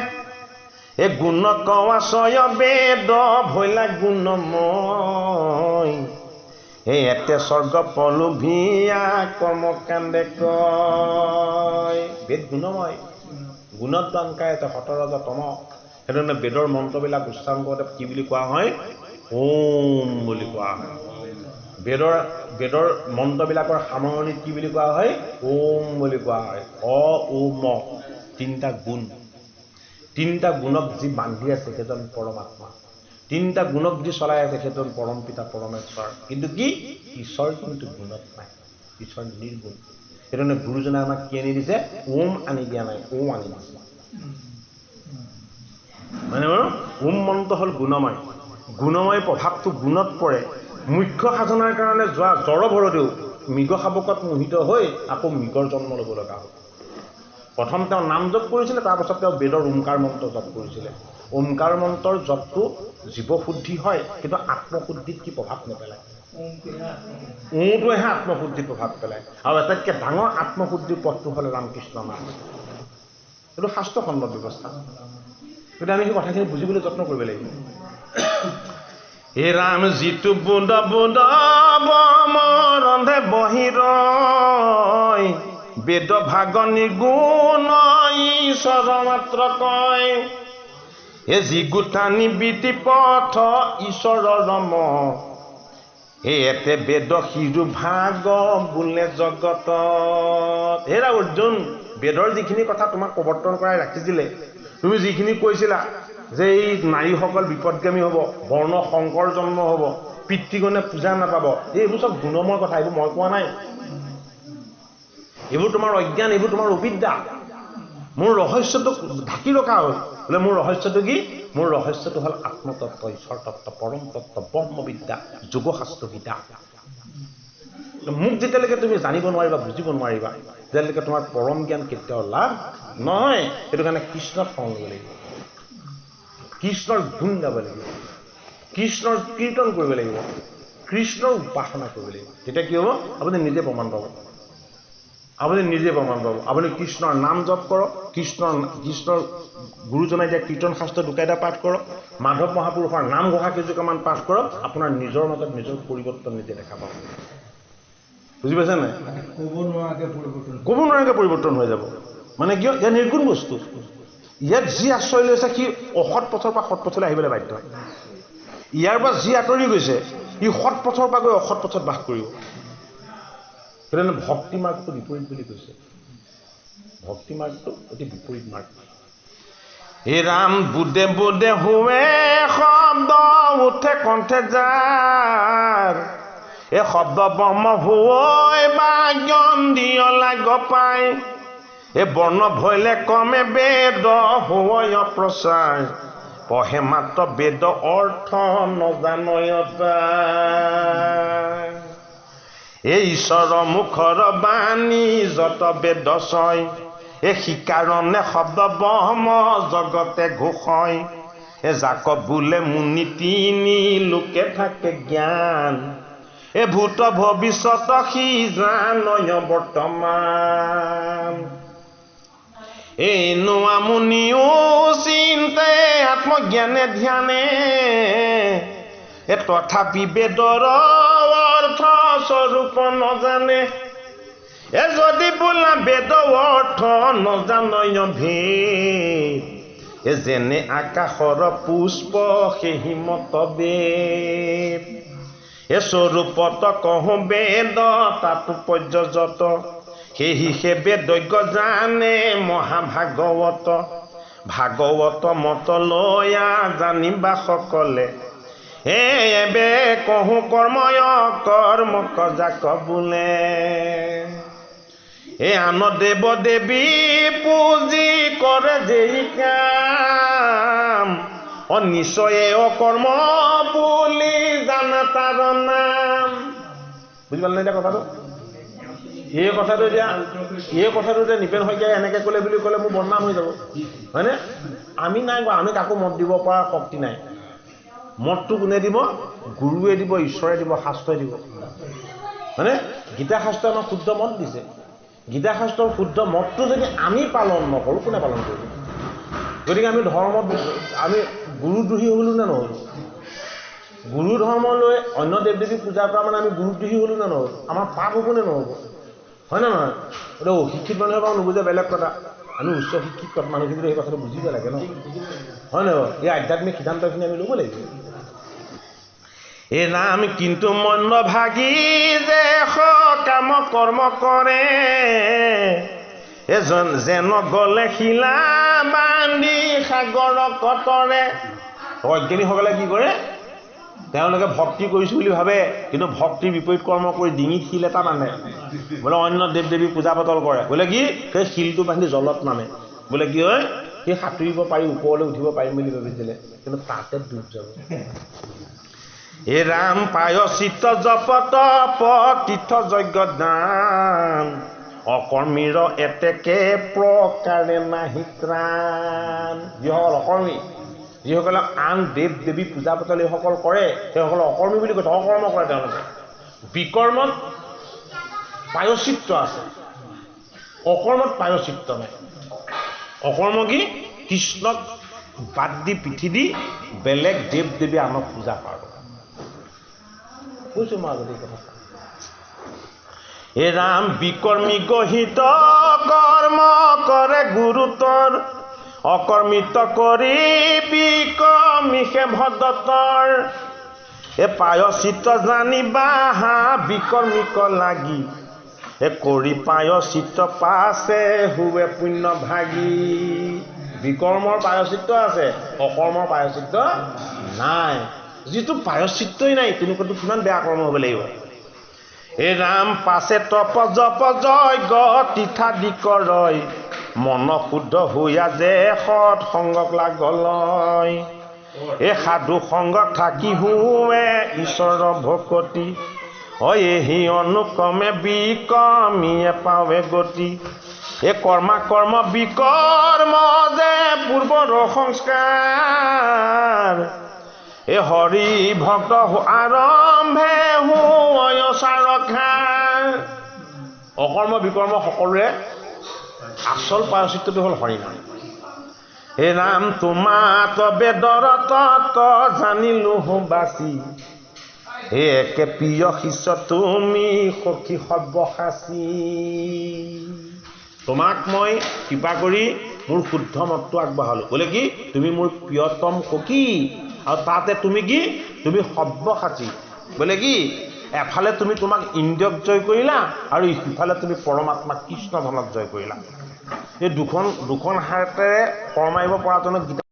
Speaker 1: এ গুণ কৱাচয় বেদ ভৈলা গুণময় এই এতে স্বৰ্গ পলোভিয়া কৰ্মকাণ্ডে কয় বেদ গুণময় গুণত বানকাই এতে সতৰজ তম সেইধৰণে বেদৰ মন্ত্ৰবিলাক উচ্চাৰণ কৰোঁতে কি বুলি কোৱা হয় ওম বুলি কোৱা হয় বেদৰ মন্ত্ৰবিলাকৰ সামৰণিত কি বুলি কোৱা হয় ওম বুলি কোৱা হয় অ ওম তিনিটা গুণক যি বান্ধি আছে সেইজন পৰমাত্মা তিনিটা গুণক যি চলাই আছে সেইজন পৰম পিতা পৰমেশ্বৰ কিন্তু কি ঈশ্বৰ কিন্তু গুণত নাই ঈশ্বৰ নিৰ্গুণ সেইধৰণে গুৰুজনে আমাক কি আনি দিছে ওম আনি দিয়া নাই ওম আনি দিছে মানে ওম মন্ত্ৰ হ'ল গুণময় প্ৰভাৱটো গুণত পৰে মুখ্য সাধনাৰ কাৰণে যোৱা জড়ভৰতেও মৃগ শাবকত মোহিত হৈ আকৌ মৃগৰ জন্ম ল'ব লগা হ'ল প্ৰথম তেওঁ নাম জপ কৰিছিলে তাৰপাছত তেওঁ বেদৰ ওমকাৰ মন্ত্ৰ জপ কৰিছিলে ওমকাৰ মন্ত্ৰৰ জপটো জীৱশুদ্ধি হয় কিন্তু আত্মশুদ্ধিত কি প্ৰভাৱ নেপেলায় ওমটোৱেহে আত্মশুদ্ধিত প্ৰভাৱ পেলায় আৰু আটাইতকৈ ডাঙৰ আত্মশুদ্ধিৰ পথটো হ'ল ৰামকৃষ্ণ নাম এইটো শাস্ত্ৰসন্মত ব্যৱস্থা কিন্তু আমি সেই কথাখিনি বুজিবলৈ যত্ন কৰিব লাগিব হে ৰাম যিটো বুদ বুদ ৰন্ধে বহিৰ বেদ ভাগ নিগুণ ঈশ্বৰ মাত্ৰ কয় হে যি গোঠা নিবিতি পথ ঈশ্বৰৰ ৰম হে এতে বেদ সিৰু ভাগ বোলে জগত হেৰা অৰ্জুন বেদৰ যিখিনি কথা তোমাক প্ৰৱৰ্তন কৰাই ৰাখিছিলে তুমি যিখিনি কৈছিলা যে এই নাৰীসকল বিপদগামী হ'ব বৰ্ণ সংকৰ জন্ম হ'ব পিতৃগণে পূজা নাপাব এইবোৰ চব গুণময় কথা এইবোৰ মই কোৱা নাই এইবোৰ তোমাৰ অজ্ঞান এইবোৰ তোমাৰ অবিদ্যা মোৰ ৰহস্যটো ঢাকি ৰখা হ'ল বোলে মোৰ ৰহস্যটো কি মোৰ ৰহস্যটো হ'ল আত্মতত্ত্ব ঈশ্বৰ তত্ত্ব পৰম তত্ত্ব ব্ৰহ্মবিদ্যা যোগশাস্ত্ৰ গীতা মোক যেতিয়ালৈকে তুমি জানিব নোৱাৰিবা বুজিব নোৱাৰিবা যেতিয়ালৈকে তোমাৰ পৰম জ্ঞান কেতিয়াও লাভ নহয় সেইটো কাৰণে কৃষ্ণক শৰণ ল'ব লাগিব কৃষ্ণৰ গুণ গাব লাগিব কৃষ্ণৰ কীৰ্তন কৰিব লাগিব কৃষ্ণৰ উপাসনা কৰিব লাগিব তেতিয়া কি হ'ব আপুনি নিজে প্ৰমাণ পাব আপুনি কৃষ্ণৰ নাম জপ কৰক কৃষ্ণৰ গুৰুজনাই দিয়া কীৰ্তন শাস্ত্ৰ দুটাইটা পাঠ কৰক মাধৱ মহাপুৰুষৰ নাম ঘোষা কেইজোপামান পাঠ কৰক আপোনাৰ নিজৰ মাজত নিজৰ পৰিৱৰ্তন নিজে দেখা পাব বুজি পাইছে নাই ক'ব নোৱাৰাকৈ পৰিৱৰ্তন হৈ যাব মানে কিয় ইয়াৰ নিৰ্গুণ বস্তু ইয়াত যি আশ্ৰয় লৈছে সি অসৎ পথৰ পৰা সৎ পথলৈ আহিবলৈ বাধ্য ইয়াৰ পৰা যি আঁতৰি গৈছে সি সৎ পথৰ পৰা গৈ অসৎ পথত বাস কৰিব সেইকাৰণে ভক্তি মাৰ্গটো বিপৰীত বুলি কৈছে ভক্তি মাৰ্গটো অতি বিপৰীত মাৰ্গ হে ৰাম বুদে বুদে হুৱে শব্দ উঠে কণ্ঠে যাৰ এই শব্দ ব্ৰহ্ম হৈ বা জ্ঞান দিয় লাগ পায় এই বৰ্ণ ভৈলে কমে বেদ হৈ প্ৰচাৰ পঢ়ে মাত্ৰ বেদ অৰ্থ নজানয়তা এই ঈশ্বৰৰ মুখৰ বাণী যত বেদ ছয় এই শিকাৰণে শব্দ ব্ৰহ্ম জগতে ঘোষয় এই যাক বোলে মুনি তিনি লোকে থাকে জ্ঞান এই ভূত ভৱিষ্যত সি জানয় বৰ্তমান এই নোৱা মুনিও চিন্তে আত্মজ্ঞানে ধ্যানে এ তথাপি বেদৰ অৰ্থ স্বৰূপ নজানে এ যদি বোলা বেদ অৰ্থ নজানয় ভেদ এ যেনে আকাশৰ পুষ্প সেই মত বেদ এ স্বৰূপত কহোঁ বেদ তাতো পৰ্যযত সেহিহে বেদজ্ঞ জানে মহাভাগৱত ভাগৱত মত লয়া জানিবা সকলে এবে কহোঁ কৰ্ময় কৰ্মক যাক বোলে আন দেৱ দেৱী পুঁজি কৰে যেই কাম নিশ্চয়ে অকৰ্ম বুলি জানা তাৰ নাম। বুজি পালে এতিয়া কথাটো? এই কথাটো এতিয়া নিপেন শইকীয়াই এনেকৈ ক'লে বুলি ক'লে মোৰ বদনাম হৈ যাব, হয়নে? আমি নাই কোৱা, আমি কাকো মত দিব পৰা শক্তি নাই। মতটো কোনে দিব? গুৰুৱে দিব, ঈশ্বৰে দিব, শাস্ত্ৰই দিব, হয়নে? গীতা শাস্ত্ৰই আমাক শুদ্ধ মত দিছে। গীতা শাস্ত্ৰৰ শুদ্ধ মতটো যদি আমি পালন নকৰোঁ, কোনে পালন কৰিব? গতিকে আমি আমি গুৰুদ্ৰোহী হ'লোঁ নে নহ'লোঁ? গুৰু ধৰ্ম লৈ অন্য দেৱ দেৱীক পূজা কৰা মানে আমি গুৰুদ্ৰোহী হ'লোঁ নে নহ'লোঁ? আমাৰ পাপ হ'ব নে নহ'ব? হয় নে নহয়? এতিয়া অশিক্ষিত মানুহে বাৰু নুবুজে বেলেগ কথা, আমি উচ্চ শিক্ষিত মানুহখিনি সেই কথাটো বুজিব লাগে ন, হয় নহয়? এই আধ্যাত্মিক সিদ্ধান্তখিনি আমি ল'ব লাগিব। এই নাম কিন্তু মন ভাগি যে কাম কৰ্ম কৰে, এজন যেন গলে শিলা বান্ধি সাগৰ কতৰে। অজ্ঞানীসকলে কি কৰে? তেওঁলোকে ভক্তি কৰিছোঁ বুলি ভাবে, কিন্তু ভক্তিৰ বিপৰীত কৰ্ম কৰি ডিঙিত শিল এটা বান্ধে, বোলে অন্য দেৱ দেৱী পূজা পাতল কৰে, বোলে কি সেই শিলটো বান্ধি জলত নামে, বোলে কি হয় সেই সাঁতুৰিব পাৰি ওপৰলৈ উঠিব পাৰিম বুলি ভাবিছিলে, কিন্তু তাতে ডুব যাব। এ ৰাম পায়চিত জপ তপ তীৰ্থ যজ্ঞ দান, অকৰ্মীৰ এতেকে প্ৰকাৰে নাহি ত্ৰাণ। যিসকল অকৰ্মী, যিসকলে আন দেৱ দেৱী পূজা পাতল এইসকল কৰে, সেইসকল অকৰ্মী বুলি কৈছে, অকৰ্ম কৰে তেওঁলোকে। বিকৰ্মত পায়চিত্ৰ আছে, অকৰ্মত পায়চিত্ৰ নাই। অকৰ্ম কি? কৃষ্ণক বাদ দি পিঠি দি বেলেগ দেৱ দেৱী আনক পূজা কৰা। কৈছোঁ মই আগতে কথা। এ ৰাম বিকৰ্মী গহিত কৰ্ম কৰে গুৰুতৰ, অকৰ্মিত কৰি বিকৰ্মীষে ভদতৰ। এ পায়চিত জানিবা হা বিকৰ্মীক লাগি, এ কৰি পায়চিত পাছে হুৱে পুণ্য ভাগি। বিকৰ্মৰ পায়চিত্ৰ আছে, অকৰ্মৰ পায়চিত্ৰ নাই। যিটো পায়চিত্ৰই নাই তেনেকুৱাটো কিমান বেয়া কৰ্ম হ'ব লাগিব। এ ৰাম পাছে তপ জপ যজ্ঞ তীঠাদি কৰয়, মন শুদ্ধ হৈয়া যে সৎ সংগক লাগলয়। এ সাধু সংগত থাকি হুৱে ঈশ্বৰৰ ভকতি, এহি অনুক্ৰমে বিকৰ্মীয়ে পাৱে গতি। এ কৰ্মা কৰ্ম বিকৰ্ম যে পূৰ্বৰ সংস্কাৰ, এ হৰি ভক্ত আৰম্ভে হুচাৰখাৰ। অকৰ্ম বিকৰ্ম সকলোৰে আচল পায়চিত্ৰটো হ'ল হৰিনাম। হে নাম তোমাত বেদৰ তত জানিলো বাচি, হে একে প্ৰিয় শিষ্য তুমি সখী সব্যসাচী। তোমাক মই কৃপা কৰি মোৰ শুদ্ধ মতটো আগবঢ়ালোঁ, বোলে কি তুমি মোৰ প্ৰিয়তম সখী, আৰু তাতে তুমি কি? তুমি সব্যসাচী। বোলে কি এফালে তুমি তোমাক ইন্দ্ৰিয়ক জয় কৰিলা, আৰু ইফালে তুমি পৰমাত্মা কৃষ্ণ ধনক জয় কৰিলা। এই দুখন হাতেৰে শৰ মাৰিব পৰাজনক গীতা